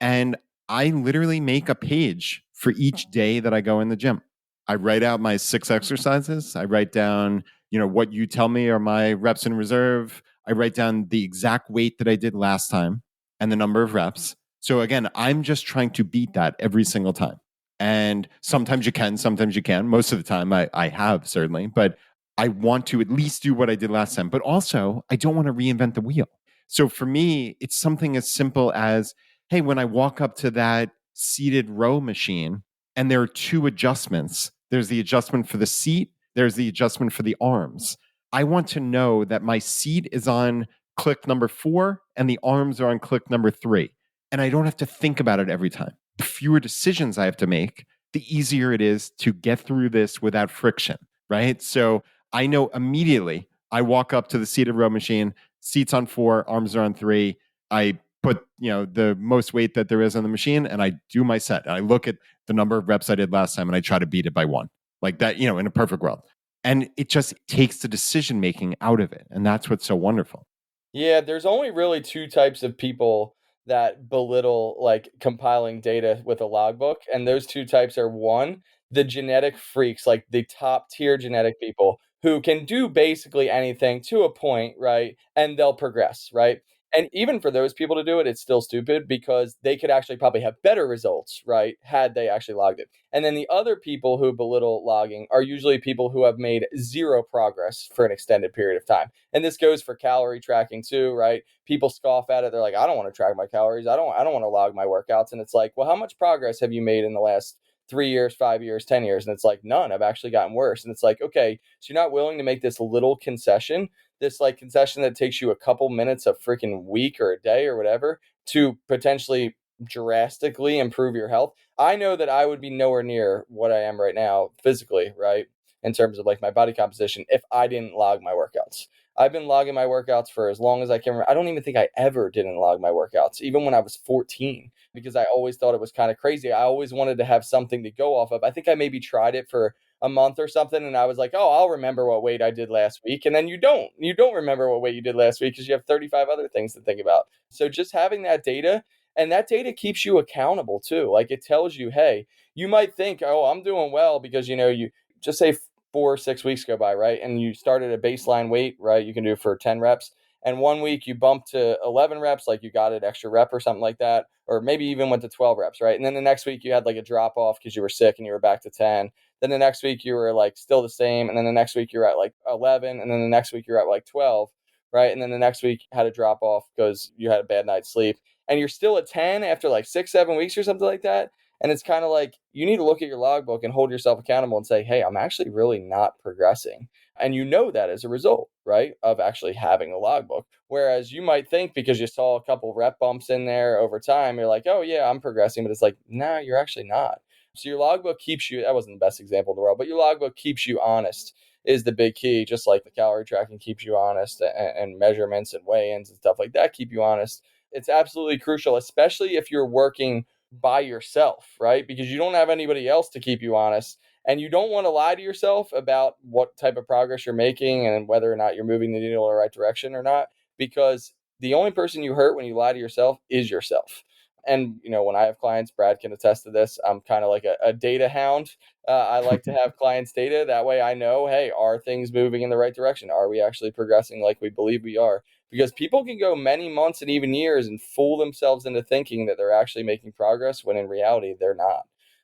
And I literally make a page for each day that I go in the gym. I write out my 6 exercises. I write down, what you tell me are my reps in reserve. I write down the exact weight that I did last time and the number of reps. So again, I'm just trying to beat that every single time. And sometimes you can, sometimes you can. Most of the time I have certainly, but I want to at least do what I did last time. But also, I don't want to reinvent the wheel. So for me, it's something as simple as, hey, when I walk up to that seated row machine and there are 2 adjustments, there's the adjustment for the seat, there's the adjustment for the arms. I want to know that my seat is on click number 4 and the arms are on click number 3. And I don't have to think about it every time. The fewer decisions I have to make, the easier it is to get through this without friction, right? So I know immediately I walk up to the seated row machine, seats on 4, arms are on 3. I put, the most weight that there is on the machine and I do my set. And I look at the number of reps I did last time and I try to beat it by 1. Like that, in a perfect world. And it just takes the decision making out of it. And that's what's so wonderful. Yeah, there's only really 2 types of people that belittle, like, compiling data with a logbook, and those 2 types are, 1, the genetic freaks, like, the top tier genetic people who can do basically anything to a point, right, and they'll progress, right? And even for those people to do it, it's still stupid because they could actually probably have better results, right, had they actually logged it. And then the other people who belittle logging are usually people who have made 0 progress for an extended period of time. And this goes for calorie tracking too, right? People scoff at it. They're like, I don't want to track my calories. I don't want to log my workouts. And it's like, well, how much progress have you made in the last 3 years, 5 years, 10 years? And it's like, none. I've actually gotten worse. And it's like, okay, so you're not willing to make this little concession, this like concession that takes you a couple minutes a freaking week or a day or whatever to potentially drastically improve your health. I know that I would be nowhere near what I am right now physically, right? In terms of like my body composition, if I didn't log my workouts. I've been logging my workouts for as long as I can remember. I don't even think I ever didn't log my workouts, even when I was 14, because I always thought it was kind of crazy. I always wanted to have something to go off of. I think I maybe tried it for a month or something, and I was like, oh, I'll remember what weight I did last week. And then you don't remember what weight you did last week because you have 35 other things to think about. So just having that data, and that data keeps you accountable too. Like it tells you, hey, you might think, oh, I'm doing well because, you just say 4 or 6 weeks go by, right? And you started a baseline weight, right? You can do for 10 reps. And 1 week you bumped to 11 reps, like you got an extra rep or something like that, or maybe even went to 12 reps, right? And then the next week you had like a drop off because you were sick and you were back to 10. Then the next week you were like still the same. And then the next week you're at like 11. And then the next week you're at like 12, right? And then the next week you had a drop off because you had a bad night's sleep. And you're still at 10 after like 6, 7 weeks or something like that. And it's kind of like you need to look at your logbook and hold yourself accountable and say, hey, I'm actually really not progressing. And you know that as a result, right, of actually having a logbook. Whereas you might think because you saw a couple rep bumps in there over time, you're like, oh, yeah, I'm progressing. But it's like, nah, you're actually not. So your logbook keeps you, that wasn't the best example in the world, but your logbook keeps you honest is the big key, just like the calorie tracking keeps you honest and measurements and weigh-ins and stuff like that keep you honest. It's absolutely crucial, especially if you're working by yourself, right? Because you don't have anybody else to keep you honest. And you don't want to lie to yourself about what type of progress you're making and whether or not you're moving the needle in the right direction or not, because the only person you hurt when you lie to yourself is yourself. And, when I have clients, Brad can attest to this, I'm kind of like a data hound. I like to have clients' data. That way I know, hey, are things moving in the right direction? Are we actually progressing like we believe we are? Because people can go many months and even years and fool themselves into thinking that they're actually making progress when in reality they're not.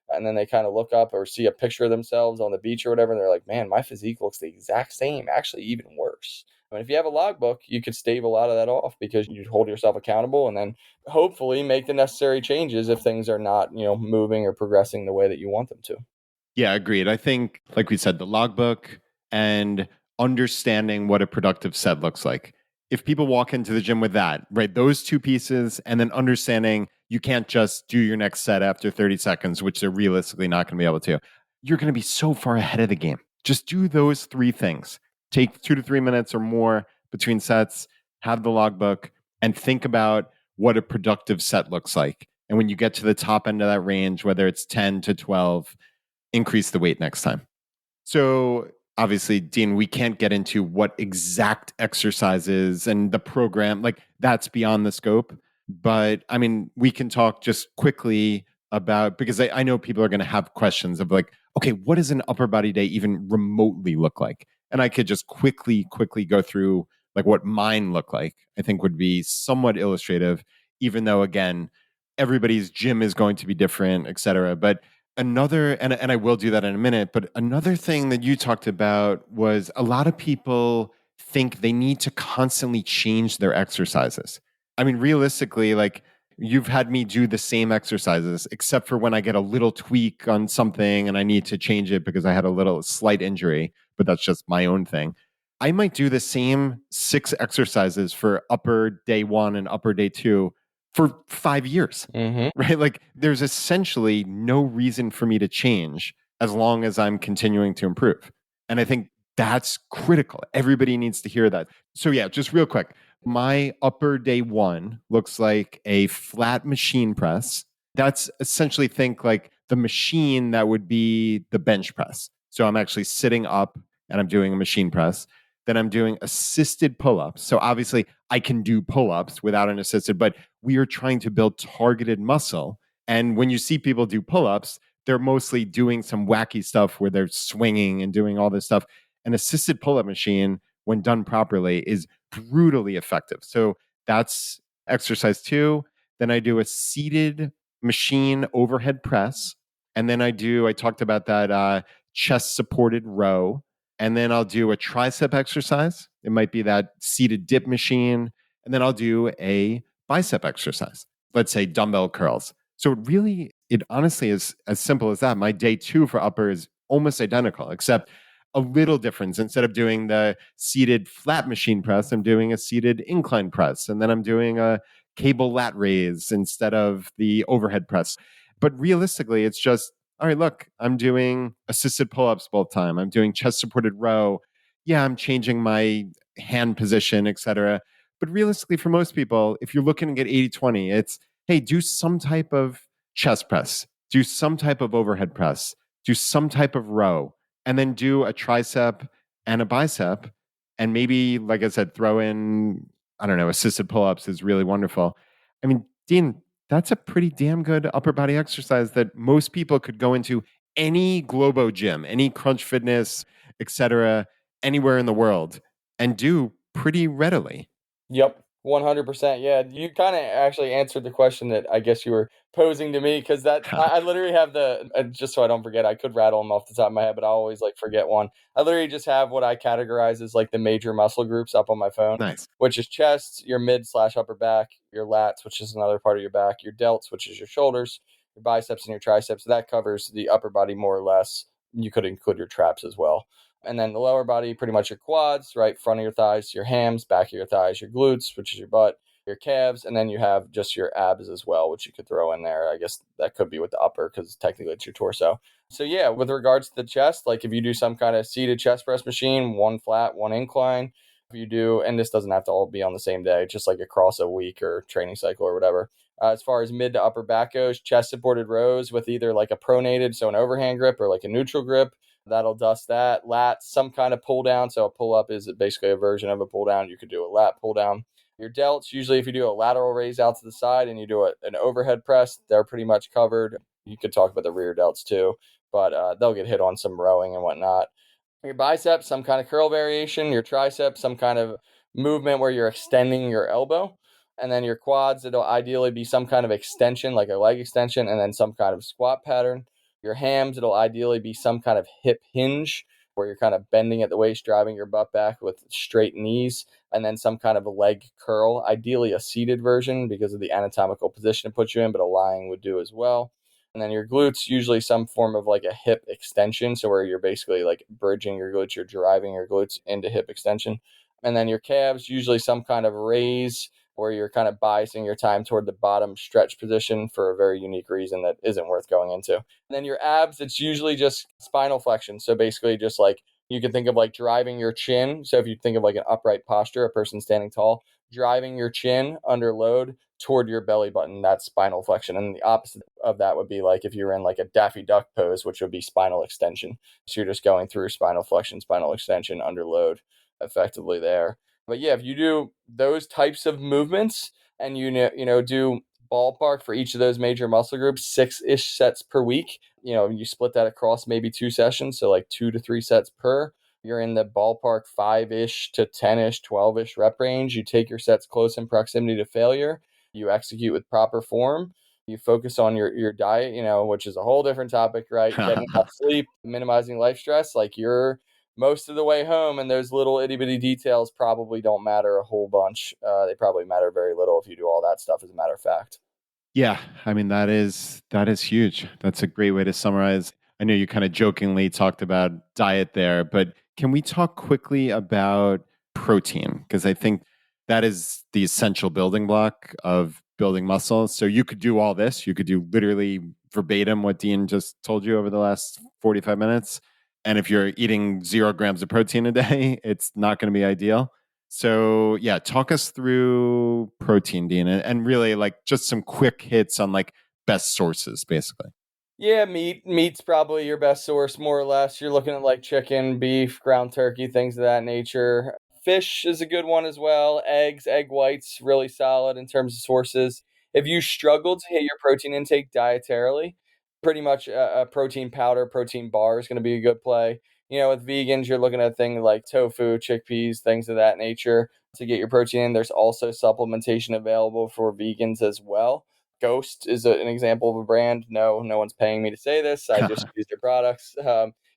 And then they kind of look up or see a picture of themselves on the beach or whatever, and they're like, man, my physique looks the exact same, actually even worse. I mean, if you have a logbook, you could stave a lot of that off because you hold yourself accountable and then hopefully make the necessary changes if things are not, moving or progressing the way that you want them to. Yeah, agreed. I think, like we said, the logbook and understanding what a productive set looks like. If people walk into the gym with that, right, those two pieces, and then understanding you can't just do your next set after 30 seconds, which they're realistically not going to be able to, you're going to be so far ahead of the game. Just do those three things. Take 2 to 3 minutes or more between sets, have the logbook, and think about what a productive set looks like. And when you get to the top end of that range, whether it's 10 to 12, increase the weight next time. So obviously, Dean, we can't get into what exact exercises and the program, like that's beyond the scope. But I mean, we can talk just quickly about, because I know people are going to have questions of like, okay, what does an upper body day even remotely look like? And I could just quickly go through like what mine look like. I think would be somewhat illustrative, even though again, everybody's gym is going to be different, et cetera. But another, and I will do that in a minute, but another thing that you talked about was a lot of people think they need to constantly change their exercises. I mean, realistically, like you've had me do the same exercises, except for when I get a little tweak on something and I need to change it because I had a little slight injury, but that's just my own thing. I might do the same 6 exercises for upper day 1 and upper day 2 for 5 years. Mm-hmm. Right? Like there's essentially no reason for me to change as long as I'm continuing to improve. And I think that's critical. Everybody needs to hear that. So yeah, just real quick. My upper day 1 looks like a flat machine press. That's essentially, think like the machine that would be the bench press. So I'm actually sitting up and I'm doing a machine press. Then I'm doing assisted pull-ups. So obviously I can do pull-ups without an assisted, but we are trying to build targeted muscle. And when you see people do pull-ups, they're mostly doing some wacky stuff where they're swinging and doing all this stuff. An assisted pull-up machine, when done properly, is brutally effective. So that's exercise 2. Then I do a seated machine overhead press. And then I talked about that chest supported row. And then I'll do a tricep exercise. It might be that seated dip machine. And then I'll do a bicep exercise, let's say dumbbell curls. So it honestly is as simple as that. My day 2 for upper is almost identical, except a little difference. Instead of doing the seated flat machine press, I'm doing a seated incline press. And then I'm doing a cable lat raise instead of the overhead press. But realistically, it's just, all right, look, I'm doing assisted pull-ups both time. I'm doing chest supported row. Yeah, I'm changing my hand position, et cetera. But realistically, for most people, if you're looking to get 80-20, it's, hey, do some type of chest press, do some type of overhead press, do some type of row, and then do a tricep and a bicep. And maybe, like I said, throw in, I don't know, assisted pull-ups is really wonderful. I mean, Dean, that's a pretty damn good upper body exercise that most people could go into any Globo gym, any Crunch Fitness, et cetera, anywhere in the world and do pretty readily. Yep. 100%. Yeah, you kind of actually answered the question that I guess you were posing to me because I literally have just so I don't forget, I could rattle them off the top of my head, but I always like forget one. I literally just have what I categorize as like the major muscle groups up on my phone, Nice. which is chest, your mid/upper back, your lats, which is another part of your back, your delts, which is your shoulders, your biceps and your triceps. That covers the upper body more or less. You could include your traps as well. And then the lower body, pretty much your quads, right? Front of your thighs, your hams, back of your thighs, your glutes, which is your butt, your calves, and then you have just your abs as well, which you could throw in there. I guess that could be with the upper because technically it's your torso. So yeah, with regards to the chest, like if you do some kind of seated chest press machine, one flat, one incline, if you do, and this doesn't have to all be on the same day, just like across a week or training cycle or whatever. As far as mid to upper back goes, chest supported rows with either like a pronated, so an overhand grip, or like a neutral grip. That'll dust that. Lats, some kind of pull down. So a pull up is basically a version of a pull down. You could do a lat pull down. Your delts, usually if you do a lateral raise out to the side and you do an overhead press, they're pretty much covered. You could talk about the rear delts too, but they'll get hit on some rowing and whatnot. Your biceps, some kind of curl variation. Your triceps, some kind of movement where you're extending your elbow. And then your quads, it'll ideally be some kind of extension, like a leg extension, and then some kind of squat pattern. Your hams, it'll ideally be some kind of hip hinge where you're kind of bending at the waist, driving your butt back with straight knees, and then some kind of a leg curl, ideally a seated version because of the anatomical position it puts you in, but a lying would do as well. And then your glutes, usually some form of like a hip extension. So where you're basically like bridging your glutes, you're driving your glutes into hip extension. And then your calves, usually some kind of raise where you're kind of biasing your time toward the bottom stretch position for a very unique reason that isn't worth going into. And then your abs, it's usually just spinal flexion. So basically just like you can think of like driving your chin. So if you think of like an upright posture, a person standing tall, driving your chin under load toward your belly button, that's spinal flexion. And the opposite of that would be like if you're in like a Daffy Duck pose, which would be spinal extension. So you're just going through spinal flexion, spinal extension under load effectively there. But yeah, if you do those types of movements and do ballpark for each of those major muscle groups, 6-ish sets per week, you split that across maybe 2 sessions, so like 2 to 3 sets per. You're in the ballpark 5-ish to 10-ish, 12-ish rep range. You take your sets close in proximity to failure. You execute with proper form. You focus on your diet, which is a whole different topic, right? Getting enough sleep, minimizing life stress. Like you're most of the way home, and those little itty bitty details probably don't matter a whole bunch. They probably matter very little if you do all that stuff, as a matter of fact. Yeah, I mean that is huge. That's a great way to summarize. I know you kind of jokingly talked about diet there, but can we talk quickly about protein? Because I think that is the essential building block of building muscle. So you could do all this. You could do literally verbatim what Dean just told you over the last 45 minutes. And if you're eating 0 grams of protein a day, it's not going to be ideal. So yeah, talk us through protein, Dean, and really like just some quick hits on like best sources, basically. Yeah, meat's probably your best source, more or less. You're looking at like chicken, beef, ground turkey, things of that nature. Fish is a good one as well. Eggs, egg whites, really solid in terms of sources. If you struggle to hit your protein intake dietarily, pretty much a protein powder, protein bar is going to be a good play. With vegans, you're looking at things like tofu, chickpeas, things of that nature to get your protein in. There's also supplementation available for vegans as well. Ghost is an example of a brand. No one's paying me to say this. I just use their products.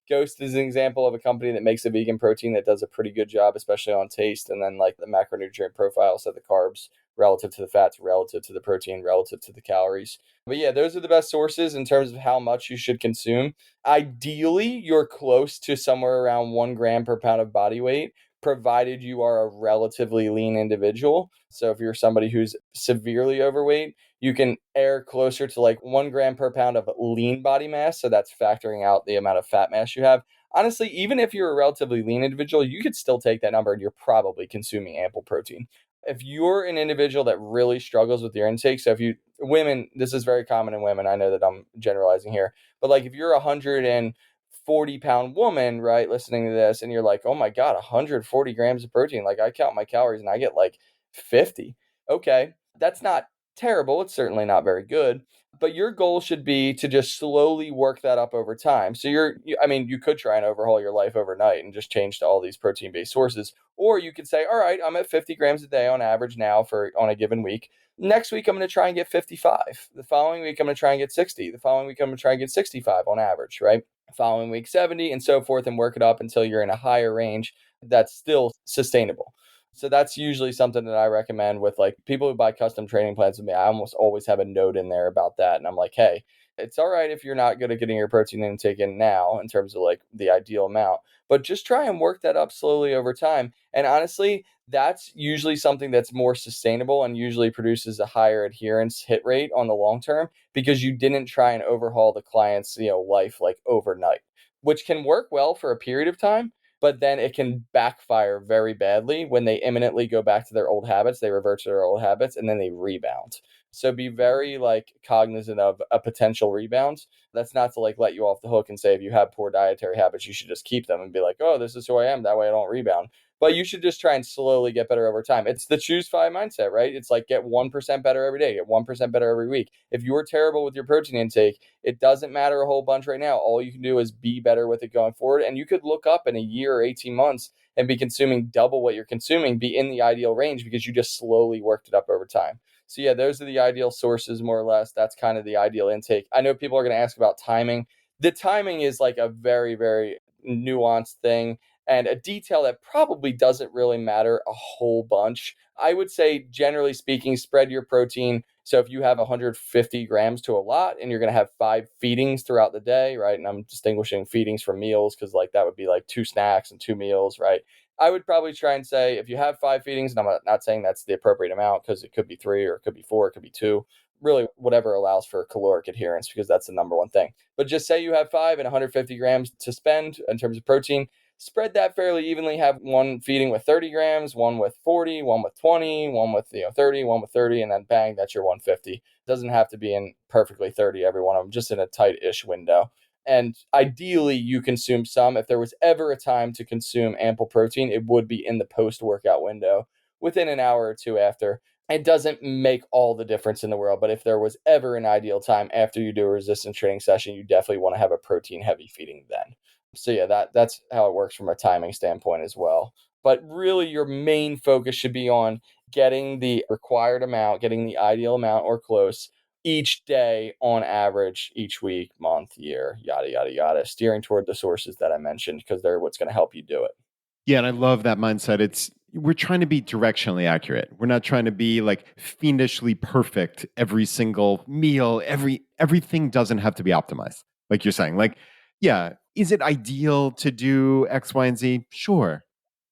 Ghost is an example of a company that makes a vegan protein that does a pretty good job, especially on taste, and then like the macronutrient profile, so the carbs relative to the fats, relative to the protein, relative to the calories. But yeah, those are the best sources in terms of how much you should consume. Ideally, you're close to somewhere around 1 gram per pound of body weight, provided you are a relatively lean individual. So if you're somebody who's severely overweight, you can err closer to like 1 gram per pound of lean body mass. So that's factoring out the amount of fat mass you have. Honestly, even if you're a relatively lean individual, you could still take that number and you're probably consuming ample protein. If you're an individual that really struggles with your intake, so if women, this is very common in women. I know that I'm generalizing here, but like if you're 140-pound woman, right, listening to this, and you're like, oh my God, 140 grams of protein. Like I count my calories and I get like 50. Okay. That's not terrible. It's certainly not very good, but your goal should be to just slowly work that up over time. So you could try and overhaul your life overnight and just change to all these protein-based sources. Or you could say, all right, I'm at 50 grams a day on average now on a given week. Next week, I'm going to try and get 55. The following week, I'm going to try and get 60. The following week, I'm going to try and get 65 on average, right? The following week, 70, and so forth, and work it up until you're in a higher range that's still sustainable. So that's usually something that I recommend with like people who buy custom training plans with me. I almost always have a note in there about that. And I'm like, hey, It's all right if you're not good at getting your protein intake in now in terms of like the ideal amount, but just try and work that up slowly over time. And honestly, that's usually something that's more sustainable and usually produces a higher adherence hit rate on the long term, because you didn't try and overhaul the client's, life like overnight, which can work well for a period of time, but then it can backfire very badly when they imminently go back to their old habits, they revert to their old habits, and then they rebound. So be very like cognizant of a potential rebound. That's not to like let you off the hook and say if you have poor dietary habits, you should just keep them and be like, oh, this is who I am. That way I don't rebound. But you should just try and slowly get better over time. It's the ChooseFI mindset, right? It's like get 1% better every day, get 1% better every week. If you're terrible with your protein intake, it doesn't matter a whole bunch right now. All you can do is be better with it going forward. And you could look up in a year or 18 months and be consuming double what you're consuming, be in the ideal range because you just slowly worked it up over time. So yeah, those are the ideal sources, more or less. That's kind of the ideal intake. I know people are going to ask about timing. The timing is like a very, very nuanced thing and a detail that probably doesn't really matter a whole bunch. I would say, generally speaking, spread your protein. So if you have 150 grams to a lot and you're going to have 5 feedings throughout the day, right? And I'm distinguishing feedings from meals because like that would be like 2 snacks and 2 meals, right? I would probably try and say if you have 5 feedings, and I'm not saying that's the appropriate amount because it could be 3 or it could be 4, it could be 2, really whatever allows for caloric adherence because that's the number one thing. But just say you have 5 and 150 grams to spend in terms of protein, spread that fairly evenly. Have one feeding with 30 grams, one with 40, one with 20, one with 30, one with 30, and then bang, that's your 150. It doesn't have to be in perfectly 30 every one of them, just in a tight-ish window. And ideally, you consume some. If there was ever a time to consume ample protein, it would be in the post-workout window within an hour or two after. It doesn't make all the difference in the world, but if there was ever an ideal time after you do a resistance training session, you definitely want to have a protein-heavy feeding then. So yeah, that's how it works from a timing standpoint as well. But really, your main focus should be on getting the required amount, getting the ideal amount or close each day on average, each week, month, year, yada, yada, yada, steering toward the sources that I mentioned because they're what's going to help you do it. Yeah, and I love that mindset. We're trying to be directionally accurate. We're not trying to be like fiendishly perfect every single meal. Everything doesn't have to be optimized. Like you're saying. Like, yeah, is it ideal to do X, Y, and Z? Sure.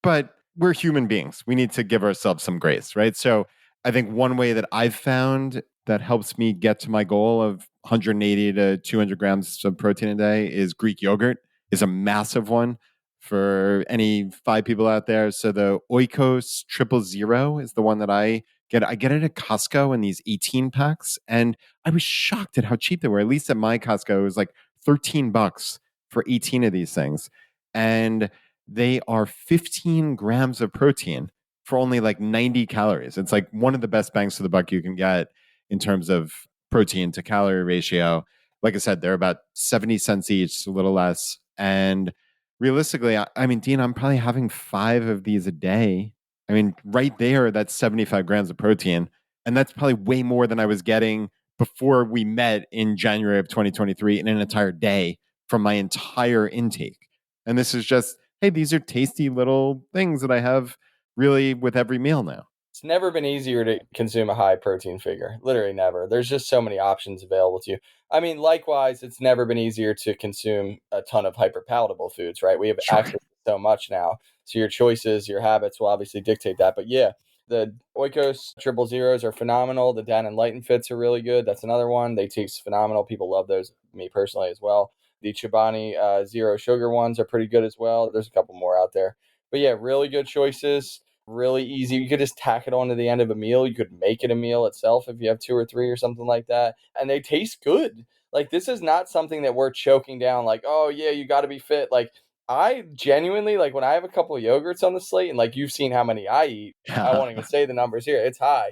But we're human beings. We need to give ourselves some grace, right? So I think one way that I've found that helps me get to my goal of 180 to 200 grams of protein a day is Greek yogurt is a massive one for any 5 people out there. So the Oikos 000 is the one that I get. I get it at Costco in these 18 packs. And I was shocked at how cheap they were. At least at my Costco, it was like $13 for 18 of these things. And they are 15 grams of protein for only like 90 calories. It's like one of the best bangs for the buck you can get in terms of protein to calorie ratio. Like I said, they're about 70 cents each, a little less. And realistically, I mean, Dean, I'm probably having 5 of these a day. I mean, right there, that's 75 grams of protein. And that's probably way more than I was getting before we met in January of 2023 in an entire day from my entire intake. And this is just, hey, these are tasty little things that I have really with every meal now. It's never been easier to consume a high protein figure. Literally never. There's just so many options available to you. I mean, likewise, it's never been easier to consume a ton of hyper palatable foods, right? We have Sure. access to so much now. So your choices, your habits will obviously dictate that. But yeah, the Oikos 000s are phenomenal. The Dan and Lighten Fits are really good. That's another one. They taste phenomenal. People love those, me personally as well. The Chobani zero sugar ones are pretty good as well. There's a couple more out there. But yeah, really good choices. Really easy. You could just tack it on to the end of a meal. You could make it a meal itself if you have 2 or 3 or something like that. And they taste good. Like, this is not something that we're choking down like, oh, yeah, you got to be fit. Like, I genuinely, like, when I have a couple of yogurts on the slate, and like you've seen how many I eat, I won't even say the numbers here. It's high.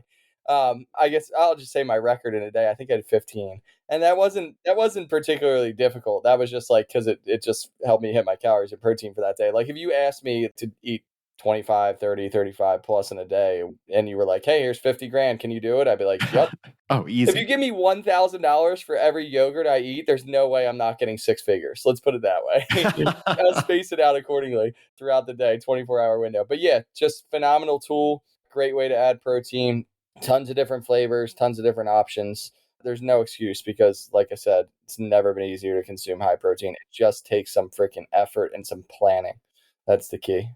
I guess I'll just say my record in a day. I think I had 15. And that wasn't particularly difficult. That was just like because it just helped me hit my calories and protein for that day. Like, if you asked me to eat 25, 30, 35 plus in a day, and you were like, hey, here's 50 grand, can you do it? I'd be like, yep. Oh, If you easy. give me $1,000 for every yogurt I eat, there's no way I'm not getting 6 figures. Let's put it that way. I'll space it out accordingly throughout the day, 24-hour window. But yeah, just phenomenal tool. Great way to add protein. Tons of different flavors, tons of different options. there's no excuse because, like I said, it's never been easier to consume high protein. It just takes some freaking effort and some planning. That's the key.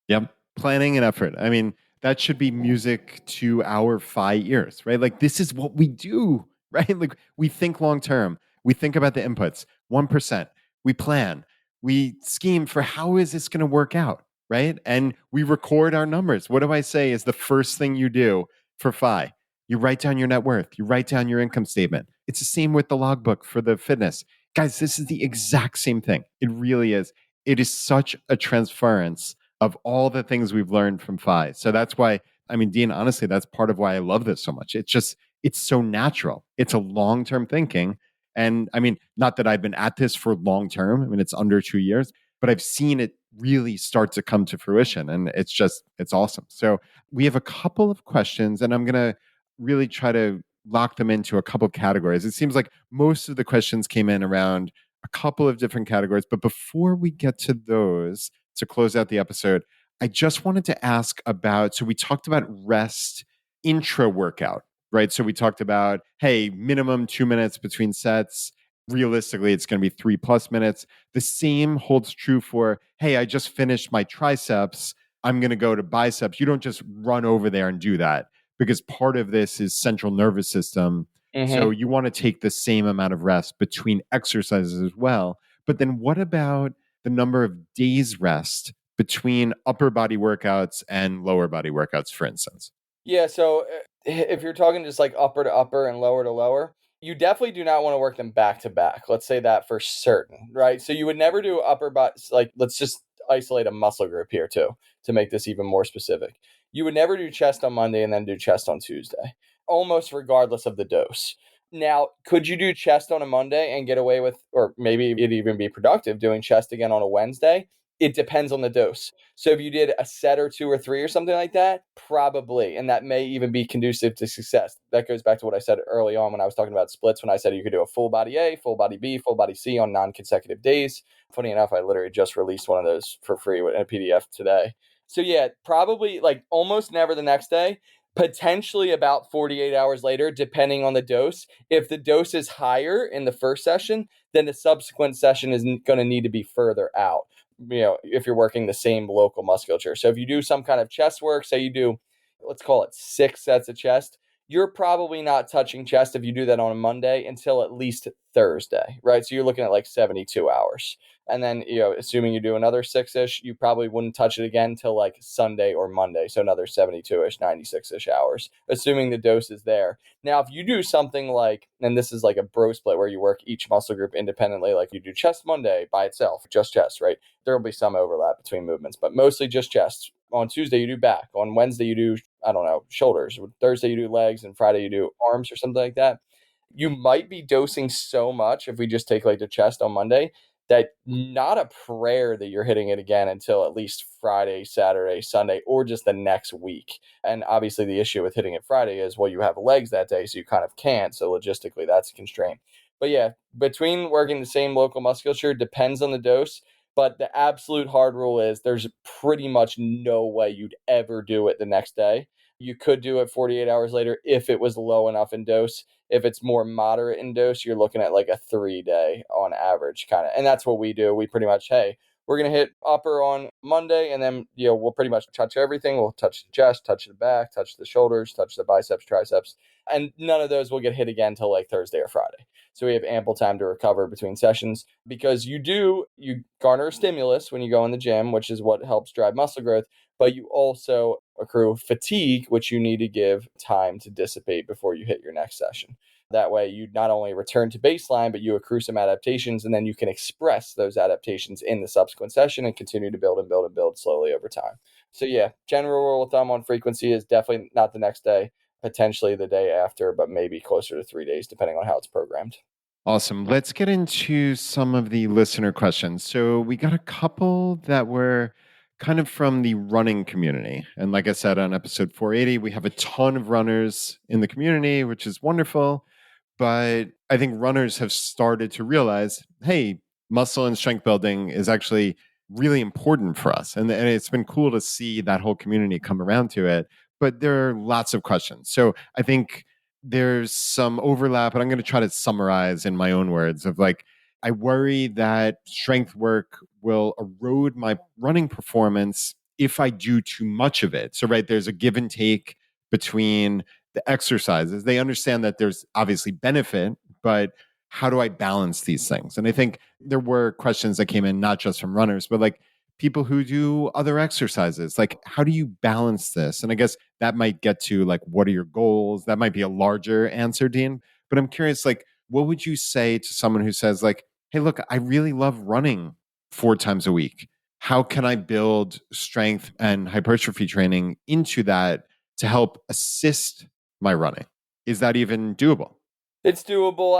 Yep. Planning and effort. I mean, that should be music to our FI ears, right? Like, this is what we do, right? Like, we think long term. We think about the inputs, 1%. We plan. We scheme for how is this going to work out, right? And we record our numbers. What do I say is the first thing you do for FI? You write down your net worth. You write down your income statement. It's the same with the logbook for the fitness. Guys, this is the exact same thing. It really is. It is such a transference of all the things we've learned from FI. So that's why, I mean, Dean, honestly, that's part of why I love this so much. It's so natural. It's a long term thinking. And I mean, not that I've been at this for long term. I mean, it's under 2 years, but I've seen it really start to come to fruition. And it's awesome. So we have a couple of questions, and I'm going to really try to lock them into a couple of categories. It seems like most of the questions came in around a couple of different categories. But before we get to those, to close out the episode, I just wanted to ask about, so we talked about rest intra workout, right? So we talked about, hey, minimum 2 minutes between sets. Realistically, it's going to be 3+ minutes. The same holds true for, hey, I just finished my triceps. I'm going to go to biceps. You don't just run over there and do that, because part of this is central nervous system. So you want to take the same amount of rest between exercises as well. But then what about the number of days rest between upper body workouts and lower body workouts, for instance? Yeah, so if you're talking just like upper to upper and lower to lower, you definitely do not want to work them back to back. Let's say that for certain, right? So you would never do upper body, like let's just isolate a muscle group here too, to make this even more specific. You would never do chest on Monday and then do chest on Tuesday, almost regardless of the dose. Now, could you do chest on a Monday and get away with, or maybe it'd even be productive doing chest again on a Wednesday? It depends on the dose. So if you did a set or two or three or something like that, probably. And that may even be conducive to success. That goes back to what I said early on when I was talking about splits, when I said you could do a full body A, full body B, full body C on non-consecutive days. Funny enough, I literally just released one of those for free in a PDF today. So yeah, probably like almost never the next day, potentially about 48 hours later, depending on the dose. If the dose is higher in the first session, then the subsequent session is going to need to be further out, if you're working the same local musculature. So if you do some kind of chest work, say you do, let's call it 6 sets of chest, you're probably not touching chest if you do that on a Monday until at least Thursday, right? So you're looking at like 72 hours. And then, assuming you do another 6-ish, you probably wouldn't touch it again till like Sunday or Monday. So another 72-ish, 96-ish hours, assuming the dose is there. Now, if you do something like, and this is like a bro split where you work each muscle group independently, like you do chest Monday by itself, just chest, right? There will be some overlap between movements, but mostly just chest. On Tuesday, you do back. On Wednesday, you do, I don't know, shoulders. Thursday, you do legs. And Friday, you do arms or something like that. You might be dosing so much, if we just take like the chest on Monday, that not a prayer that you're hitting it again until at least Friday, Saturday, Sunday, or just the next week. And obviously the issue with hitting it Friday is, well, you have legs that day, so you kind of can't. So logistically, that's a constraint. But yeah, between working the same local musculature depends on the dose. But the absolute hard rule is there's pretty much no way you'd ever do it the next day. You could do it 48 hours later if it was low enough in dose. If it's more moderate in dose, you're looking at like a 3-day on average kind of. And that's what we do. We pretty much, hey, we're going to hit upper on Monday, and then, we'll pretty much touch everything. We'll touch the chest, touch the back, touch the shoulders, touch the biceps, triceps. And none of those will get hit again until like Thursday or Friday. So we have ample time to recover between sessions, because you garner stimulus when you go in the gym, which is what helps drive muscle growth, but you also accrue fatigue, which you need to give time to dissipate before you hit your next session. That way, you not only return to baseline, but you accrue some adaptations, and then you can express those adaptations in the subsequent session and continue to build and build and build slowly over time. So yeah, general rule of thumb on frequency is definitely not the next day, potentially the day after, but maybe closer to 3 days, depending on how it's programmed. Awesome. Let's get into some of the listener questions. So we got a couple that were kind of from the running community. And like I said, on episode 480, we have a ton of runners in the community, which is wonderful. But I think runners have started to realize, hey, muscle and strength building is actually really important for us. And it's been cool to see that whole community come around to it. But there are lots of questions. So I think there's some overlap, and I'm going to try to summarize in my own words of like, I worry that strength work will erode my running performance if I do too much of it. So, right, there's a give and take between the exercises. They understand that there's obviously benefit, but how do I balance these things? And I think there were questions that came in, not just from runners, but like people who do other exercises. Like, how do you balance this? And I guess that might get to like, what are your goals? That might be a larger answer, Dean. But I'm curious, like, what would you say to someone who says, like, hey, look, I really love running 4 times a week. How can I build strength and hypertrophy training into that to help assist my running? Is that even doable? It's doable.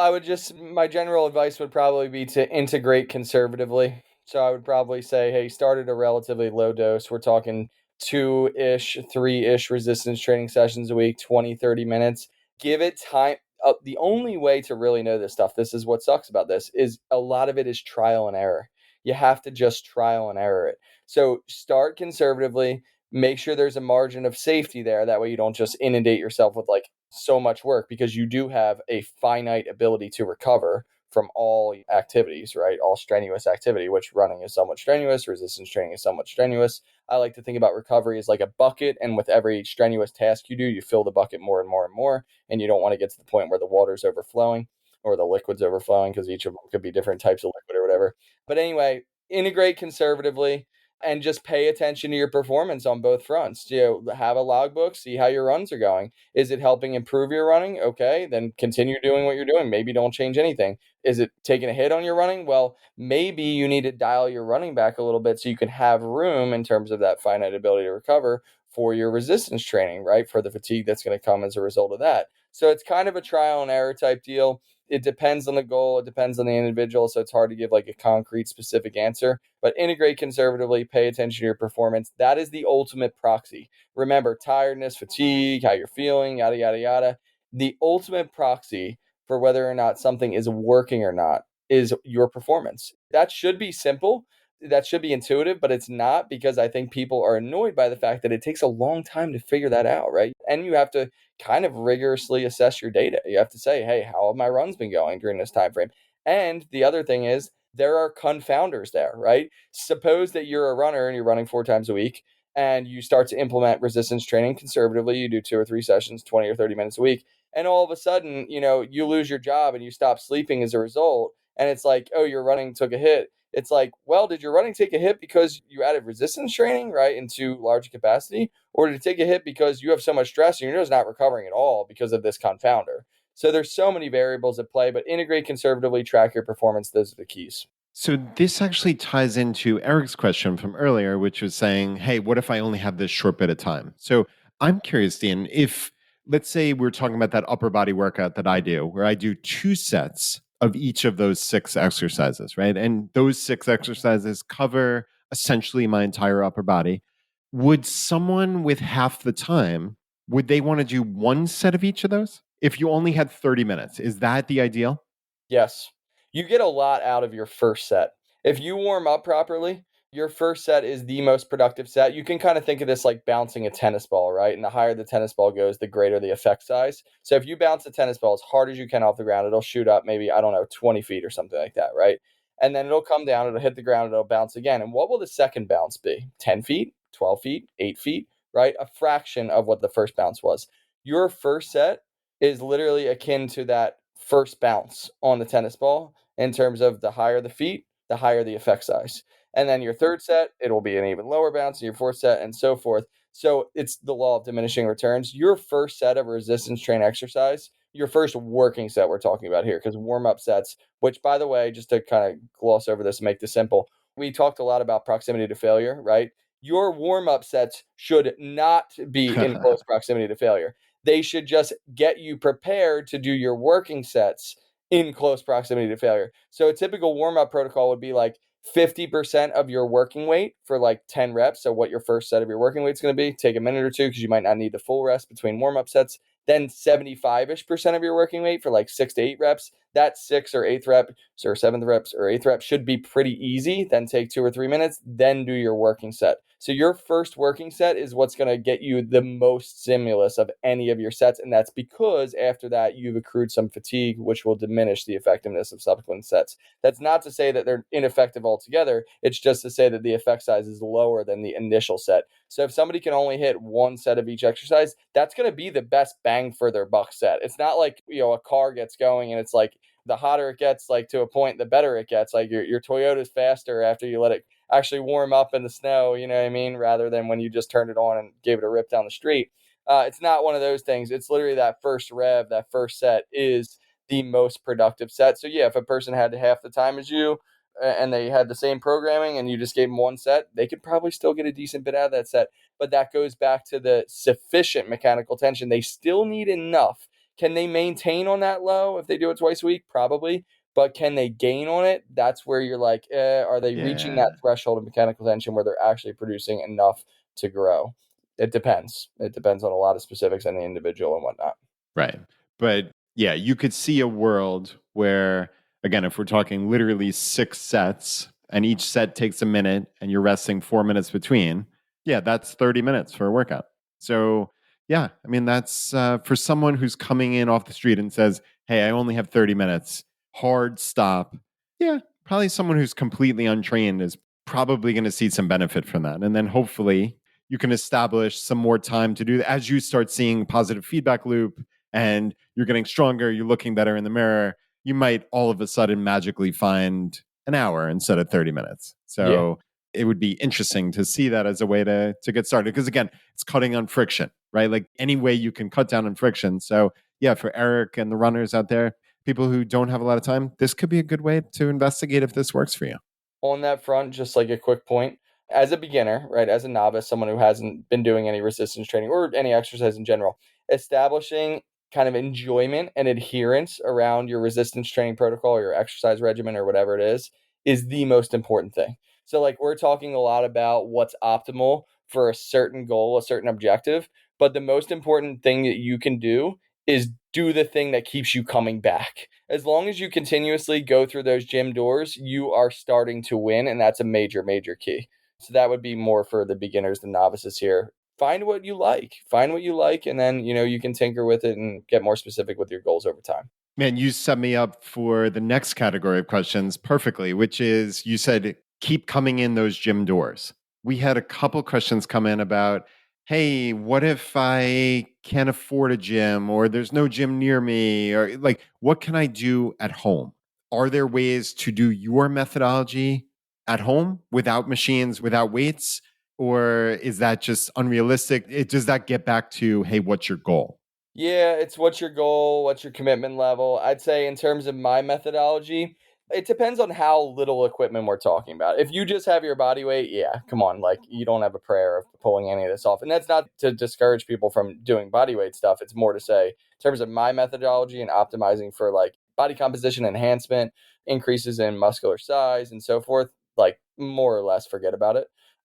My general advice would probably be to integrate conservatively. So I would probably say, hey, start at a relatively low dose. We're talking 2-ish, 3-ish resistance training sessions a week, 20, 30 minutes. Give it time. The only way to really know this stuff, this is what sucks about this, is a lot of it is trial and error. You have to just trial and error it. So start conservatively. Make sure there's a margin of safety there. That way you don't just inundate yourself with like so much work, because you do have a finite ability to recover from all activities, right? All strenuous activity, which running is somewhat strenuous, resistance training is somewhat strenuous. I like to think about recovery as like a bucket, and with every strenuous task you do, you fill the bucket more and more and more, and you don't want to get to the point where the water's overflowing or the liquid's overflowing, because each of them could be different types of liquid or whatever. But anyway, integrate conservatively and just pay attention to your performance on both fronts. Have a logbook, see how your runs are going. Is it helping improve your running? Okay, then continue doing what you're doing. Maybe don't change anything. Is it taking a hit on your running? Well, maybe you need to dial your running back a little bit so you can have room in terms of that finite ability to recover for your resistance training, right? For the fatigue that's going to come as a result of that. So it's kind of a trial and error type deal. It depends on the goal. It depends on the individual. So it's hard to give like a concrete, specific answer. But integrate conservatively, pay attention to your performance. That is the ultimate proxy. Remember, tiredness, fatigue, how you're feeling, yada, yada, yada. The ultimate proxy for whether or not something is working or not is your performance. That should be simple. That should be intuitive, but it's not, because I think people are annoyed by the fact that it takes a long time to figure that out, right? And you have to kind of rigorously assess your data. You have to say, hey, how have my runs been going during this time frame? And the other thing is, there are confounders there, right? Suppose that you're a runner and you're running 4 times a week, and you start to implement resistance training conservatively. You do 2 or 3 sessions, 20 or 30 minutes a week. And all of a sudden, you lose your job and you stop sleeping as a result. And it's like, oh, your running took a hit. It's like, well, did your running take a hit because you added resistance training, right, into large capacity? Or did it take a hit because you have so much stress and you're just not recovering at all because of this confounder? So there's so many variables at play, but integrate conservatively, track your performance. Those are the keys. So this actually ties into Eric's question from earlier, which was saying, hey, what if I only have this short bit of time? So I'm curious, Dean, if let's say we're talking about that upper body workout that I do, where I do 2 sets of each of those 6 exercises, right? And those 6 exercises cover essentially my entire upper body. Would someone with half the time, would they want to do 1 set of each of those? If you only had 30 minutes, is that the ideal? Yes. You get a lot out of your first set. If you warm up properly, your first set is the most productive set. You can kind of think of this like bouncing a tennis ball, right? And the higher the tennis ball goes, the greater the effect size. So if you bounce a tennis ball as hard as you can off the ground, it'll shoot up maybe, I don't know, 20 feet or something like that, right? And then it'll come down, it'll hit the ground, it'll bounce again. And what will the second bounce be? 10 feet, 12 feet, 8 feet, right? A fraction of what the first bounce was. Your first set is literally akin to that first bounce on the tennis ball in terms of the higher the feet, the higher the effect size. And then your third set, it will be an even lower bounce, and your fourth set, and so forth. So it's the law of diminishing returns. Your first set of resistance train exercise, your first working set we're talking about here, because warm-up sets, which, by the way, just to kind of gloss over this and make this simple, we talked a lot about proximity to failure, right? Your warm-up sets should not be in close proximity to failure. They should just get you prepared to do your working sets in close proximity to failure. So a typical warm-up protocol would be like 50% of your working weight for like 10 reps. So what your first set of your working weight is going to be, take a minute or two because you might not need the full rest between warm-up sets. then 75-ish% of your working weight for like 6 to 8 reps. That sixth or eighth rep or seventh reps or eighth rep should be pretty easy. Then take 2 or 3 minutes, then do your working set. So your first working set is what's going to get you the most stimulus of any of your sets. And that's because after that, you've accrued some fatigue, which will diminish the effectiveness of subsequent sets. That's not to say that they're ineffective altogether. It's just to say that the effect size is lower than the initial set. So if somebody can only hit one set of each exercise, that's going to be the best bang for their buck set. It's not like, a car gets going and it's like the hotter it gets, like to a point, the better it gets. Like your Toyota's faster after you let it actually warm up in the snow, you know what I mean? Rather than when you just turned it on and gave it a rip down the street. It's not one of those things. It's literally that first rev, that first set is the most productive set. So yeah, if a person had half the time as you and they had the same programming and you just gave them one set, they could probably still get a decent bit out of that set. But that goes back to the sufficient mechanical tension. They still need enough. Can they maintain on that low if they do it twice a week? Probably. But can they gain on it? That's where you're like, are they reaching that Yeah. threshold of mechanical tension where they're actually producing enough to grow? It depends. It depends on a lot of specifics on the individual and whatnot. Right. But yeah, you could see a world where, again, if we're talking literally 6 sets and each set takes a minute and you're resting 4 minutes between, yeah, that's 30 minutes for a workout. So, yeah, I mean, that's for someone who's coming in off the street and says, hey, I only have 30 minutes, hard stop. Yeah, probably someone who's completely untrained is probably going to see some benefit from that. And then hopefully you can establish some more time to do that as you start seeing positive feedback loop and you're getting stronger, you're looking better in the mirror, you might all of a sudden magically find an hour instead of 30 minutes. Yeah. So it would be interesting to see that as a way to get started. Because again, it's cutting on friction, right? Like any way you can cut down on friction. So yeah, for Eric and the runners out there, people who don't have a lot of time, this could be a good way to investigate if this works for you. On that front, just like a quick point, as a beginner, right, as a novice, someone who hasn't been doing any resistance training or any exercise in general, establishing kind of enjoyment and adherence around your resistance training protocol or your exercise regimen or whatever it is the most important thing. So like we're talking a lot about what's optimal for a certain goal, a certain objective, but the most important thing that you can do is do the thing that keeps you coming back. As long as you continuously go through those gym doors, you are starting to win, and that's a major, major key. So that would be more for the beginners, the novices here. Find what you like. Find what you like, and then you can tinker with it and get more specific with your goals over time. Man, you set me up for the next category of questions perfectly, which is you said keep coming in those gym doors. We had a couple questions come in about, hey, what if I can't afford a gym or there's no gym near me? Or like, what can I do at home? Are there ways to do your methodology at home without machines, without weights? Or is that just unrealistic? Does that get back to, hey, what's your goal? Yeah, it's what's your goal, what's your commitment level. I'd say in terms of my methodology, it depends on how little equipment we're talking about. If you just have your body weight, yeah, come on, like you don't have a prayer of pulling any of this off. And that's not to discourage people from doing body weight stuff. It's more to say, in terms of my methodology and optimizing for like body composition enhancement, increases in muscular size, and so forth, like more or less forget about it.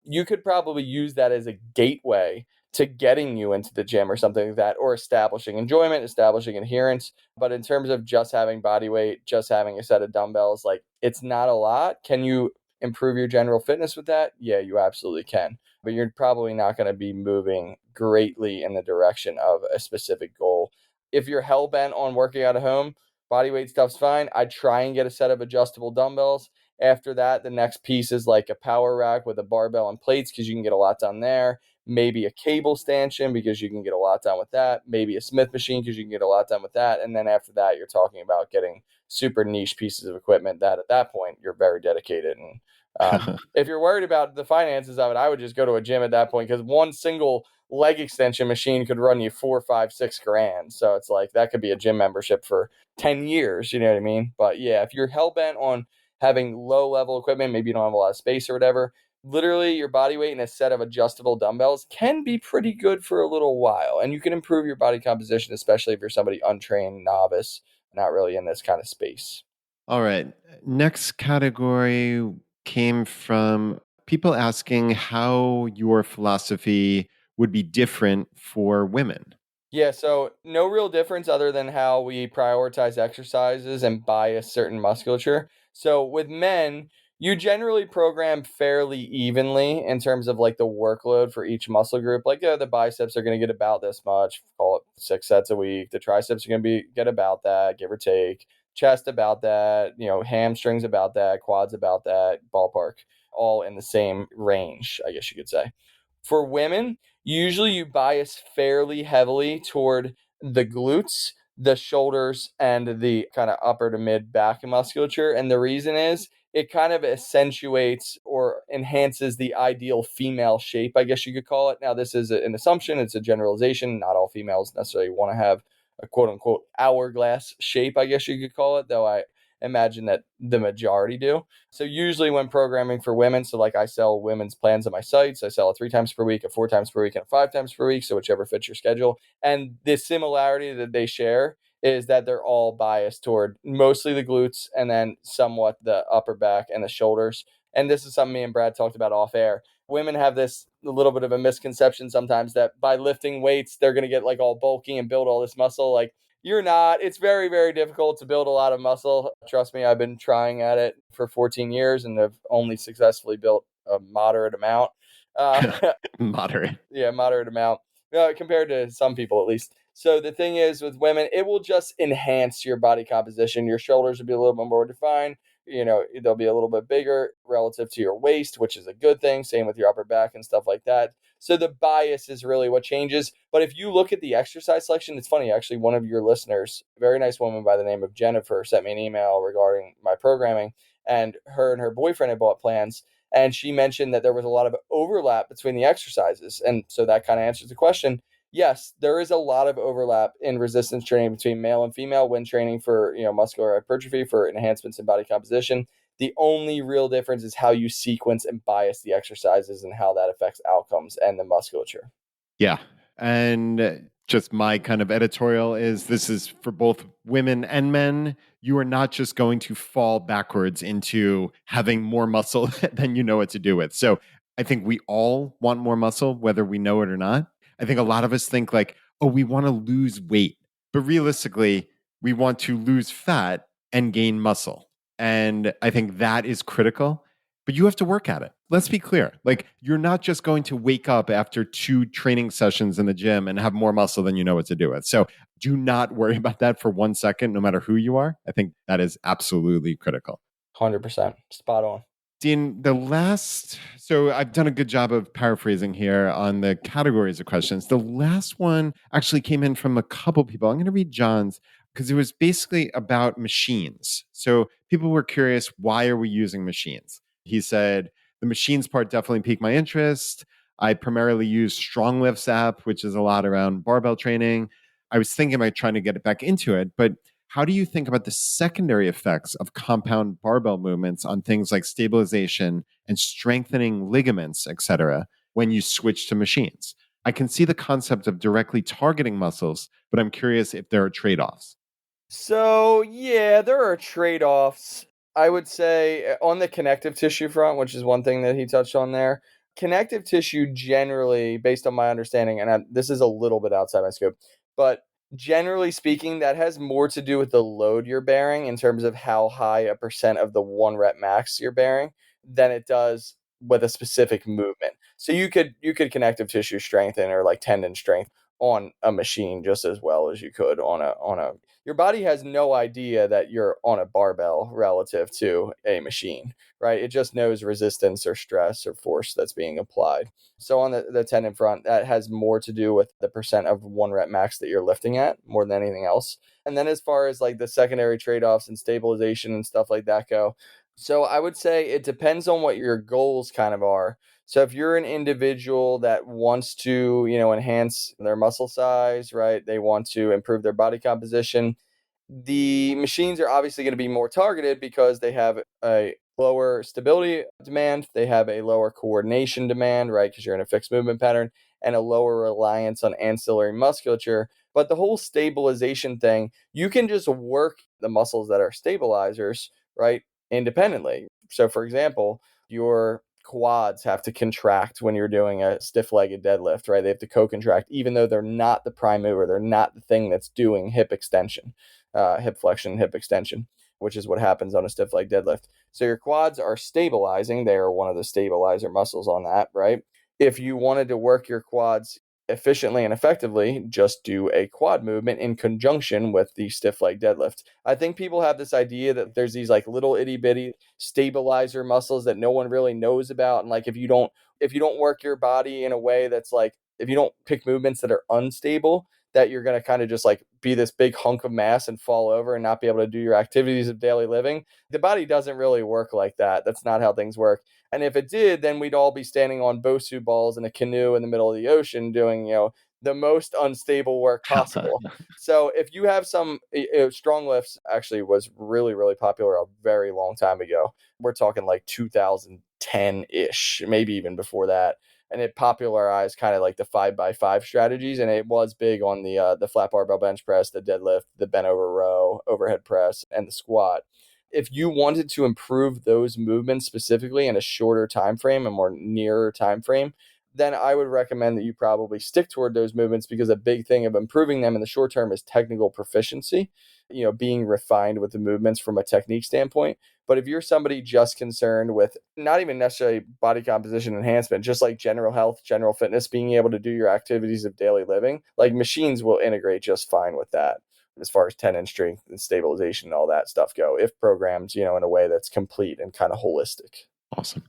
You could probably use that as a gateway to getting you into the gym or something like that, or establishing enjoyment, establishing adherence. But in terms of just having body weight, just having a set of dumbbells, like it's not a lot. Can you improve your general fitness with that? Yeah, you absolutely can. But you're probably not going to be moving greatly in the direction of a specific goal. If you're hell bent on working out at home, body weight stuff's fine. I'd try and get a set of adjustable dumbbells. After that, the next piece is like a power rack with a barbell and plates because you can get a lot done there. Maybe a cable stanchion because you can get a lot done with that. Maybe a Smith machine because you can get a lot done with that. And then after that, you're talking about getting super niche pieces of equipment that at that point you're very dedicated. And if you're worried about the finances of it, I would just go to a gym at that point because one single leg extension machine could run you 4, 5, 6 grand. So it's like that could be a gym membership for 10 years. You know what I mean? But yeah, if you're hell bent on having low level equipment, maybe you don't have a lot of space or whatever, literally your body weight and a set of adjustable dumbbells can be pretty good for a little while. And you can improve your body composition, especially if you're somebody untrained, novice, not really in this kind of space. All right. Next category came from people asking how your philosophy would be different for women. Yeah, so no real difference other than how we prioritize exercises and bias certain musculature. So with men, you generally program fairly evenly in terms of like the workload for each muscle group. Like the biceps are going to get about this much, call it 6 sets a week. The triceps are going to be get about that, give or take. Chest about that, hamstrings about that, quads about that, ballpark, all in the same range, I guess you could say. For women, usually you bias fairly heavily toward the glutes, the shoulders, and the kind of upper to mid back musculature. And the reason is it kind of accentuates or enhances the ideal female shape, I guess you could call it. Now, this is an assumption, it's a generalization. Not all females necessarily want to have a quote unquote hourglass shape, I guess you could call it, though I imagine that the majority do. So usually when programming for women, so like I sell women's plans on my sites, I sell it 3 times per week, a 4 times per week, and a 5 times per week. So whichever fits your schedule. And the similarity that they share is that they're all biased toward mostly the glutes and then somewhat the upper back and the shoulders. And this is something me and Brad talked about off air. Women have this a little bit of a misconception sometimes that by lifting weights, they're going to get like all bulky and build all this muscle. Like you're not. It's very, very difficult to build a lot of muscle. Trust me, I've been trying at it for 14 years and have only successfully built a moderate amount. Moderate. Yeah, moderate amount compared to some people at least. So the thing is with women, it will just enhance your body composition. Your shoulders will be a little bit more defined. They'll be a little bit bigger relative to your waist, which is a good thing. Same with your upper back and stuff like that. So the bias is really what changes. But if you look at the exercise selection, it's funny, actually, one of your listeners, a very nice woman by the name of Jennifer, sent me an email regarding my programming, and her boyfriend had bought plans. And she mentioned that there was a lot of overlap between the exercises. And so that kind of answers the question. Yes, there is a lot of overlap in resistance training between male and female when training for, muscular hypertrophy for enhancements in body composition. The only real difference is how you sequence and bias the exercises and how that affects outcomes and the musculature. Yeah. And just my kind of editorial is this is for both women and men. You are not just going to fall backwards into having more muscle than you know what to do with. So I think we all want more muscle, whether we know it or not. I think a lot of us think like, oh, we want to lose weight. But realistically, we want to lose fat and gain muscle. And I think that is critical, but you have to work at it. Let's be clear. Like, you're not just going to wake up after 2 training sessions in the gym and have more muscle than you know what to do with. So do not worry about that for 1 second, no matter who you are. I think that is absolutely critical. 100%. Spot on. Dean, so I've done a good job of paraphrasing here on the categories of questions. The last one actually came in from a couple people. I'm going to read John's because it was basically about machines. So people were curious, why are we using machines? He said, the machines part definitely piqued my interest. I primarily use Strong Lifts app, which is a lot around barbell training. I was thinking about trying to get it back into it, but how do you think about the secondary effects of compound barbell movements on things like stabilization and strengthening ligaments, et cetera, when you switch to machines? I can see the concept of directly targeting muscles, but I'm curious if there are trade-offs. So, yeah, there are trade offs. I would say on the connective tissue front, which is one thing that he touched on there, connective tissue generally, based on my understanding, and this is a little bit outside my scope, but generally speaking, that has more to do with the load you're bearing in terms of how high a percent of the 1 rep max you're bearing than it does with a specific movement. So you could connective tissue strengthen or like tendon strength on a machine just as well as you could on a your body has no idea that you're on a barbell relative to a machine, right? It just knows resistance or stress or force that's being applied. So on the tendon front, that has more to do with the percent of 1 rep max that you're lifting at more than anything else. And then as far as like the secondary trade-offs and stabilization and stuff like that go, so I would say it depends on what your goals kind of are. So if you're an individual that wants to, enhance their muscle size, right? They want to improve their body composition. The machines are obviously going to be more targeted because they have a lower stability demand, they have a lower coordination demand, right? Because you're in a fixed movement pattern, and a lower reliance on ancillary musculature. But the whole stabilization thing, you can just work the muscles that are stabilizers, right? Independently. So for example, your quads have to contract when you're doing a stiff-legged deadlift, right? They have to co-contract, even though they're not the prime mover. They're not the thing that's doing hip extension, hip flexion, hip extension, which is what happens on a stiff leg deadlift. So your quads are stabilizing. They are one of the stabilizer muscles on that, right? If you wanted to work your quads efficiently and effectively, just do a quad movement in conjunction with the stiff leg deadlift. I think people have this idea that there's these like little itty bitty stabilizer muscles that no one really knows about. And like if you don't work your body in a way that's like, if you don't pick movements that are unstable, that you're going to kind of just like be this big hunk of mass and fall over and not be able to do your activities of daily living. The body doesn't really work like that. That's not how things work. And if it did, then we'd all be standing on Bosu balls in a canoe in the middle of the ocean doing, the most unstable work possible. So if you have some strong lifts, actually was really, really popular a very long time ago. We're talking like 2010-ish, maybe even before that. And it popularized kind of like the 5x5 strategies. And it was big on the flat barbell bench press, the deadlift, the bent over row, overhead press, and the squat. If you wanted to improve those movements specifically in a shorter time frame, a more nearer time frame, then I would recommend that you probably stick toward those movements, because a big thing of improving them in the short term is technical proficiency, being refined with the movements from a technique standpoint. But if you're somebody just concerned with not even necessarily body composition enhancement, just like general health, general fitness, being able to do your activities of daily living, like machines will integrate just fine with that as far as tendon strength and stabilization and all that stuff go, if programmed, in a way that's complete and kind of holistic. Awesome.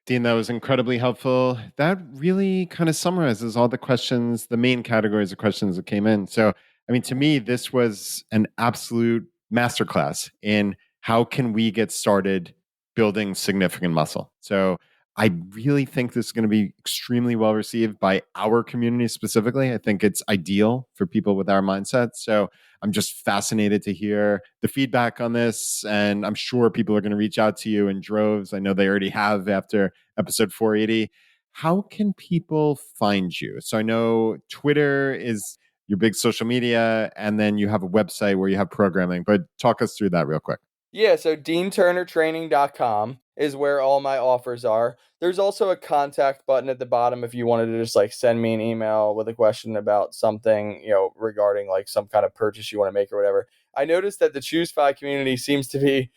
Dean, that was incredibly helpful. That really kind of summarizes all the questions, the main categories of questions that came in. So, I mean, to me, this was an absolute masterclass in how can we get started building significant muscle. So, I really think this is going to be extremely well received by our community specifically. I think it's ideal for people with our mindset. So, I'm just fascinated to hear the feedback on this. And I'm sure people are going to reach out to you in droves. I know they already have after episode 480. How can people find you? So I know Twitter is your big social media, and then you have a website where you have programming, but talk us through that real quick. Yeah, so deanturnertraining.com is where all my offers are. There's also a contact button at the bottom if you wanted to just like send me an email with a question about something, regarding like some kind of purchase you want to make or whatever. I noticed that the ChooseFI community seems to be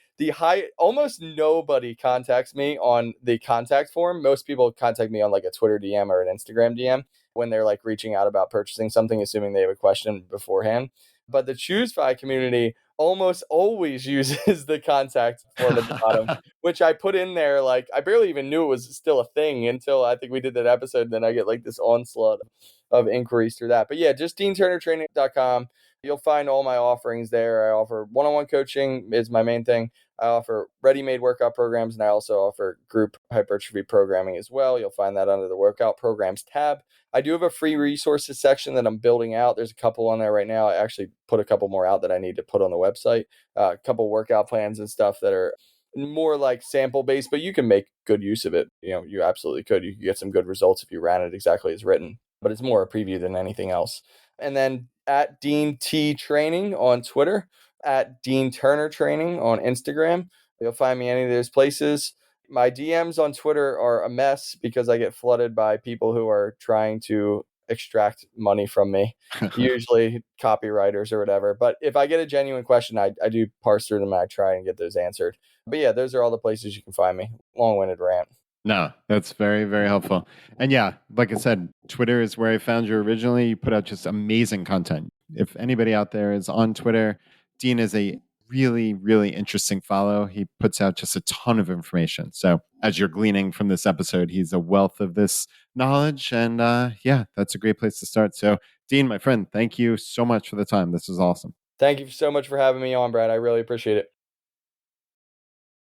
almost nobody contacts me on the contact form. Most people contact me on like a Twitter DM or an Instagram DM when they're like reaching out about purchasing something, assuming they have a question beforehand. But the ChooseFI community almost always uses the contact form at the bottom, which I put in there. Like, I barely even knew it was still a thing until I think we did that episode. And then I get like this onslaught of inquiries through that. But yeah, just deanturnertraining.com. You'll find all my offerings there. I offer one-on-one coaching is my main thing. I offer ready-made workout programs, and I also offer group hypertrophy programming as well. You'll find that under the workout programs tab. I do have a free resources section that I'm building out. There's a couple on there right now. I actually put a couple more out that I need to put on the website. A couple workout plans and stuff that are more like sample based, but you can make good use of it. You absolutely could. You could get some good results if you ran it exactly as written, but it's more a preview than anything else. And then at Dean T Training on Twitter, at Dean Turner Training on Instagram. You'll find me any of those places. My DMs on Twitter are a mess because I get flooded by people who are trying to extract money from me, usually copywriters or whatever. But if I get a genuine question, I do parse through them and I try and get those answered. But yeah, those are all the places you can find me. Long-winded rant. No, that's very, very helpful. And yeah, like I said, Twitter is where I found you originally. You put out just amazing content. If anybody out there is on Twitter, Dean is a really, really interesting follow. He puts out just a ton of information. So as you're gleaning from this episode, he's a wealth of this knowledge. And yeah, that's a great place to start. So Dean, my friend, thank you so much for the time. This was awesome. Thank you so much for having me on, Brad. I really appreciate it.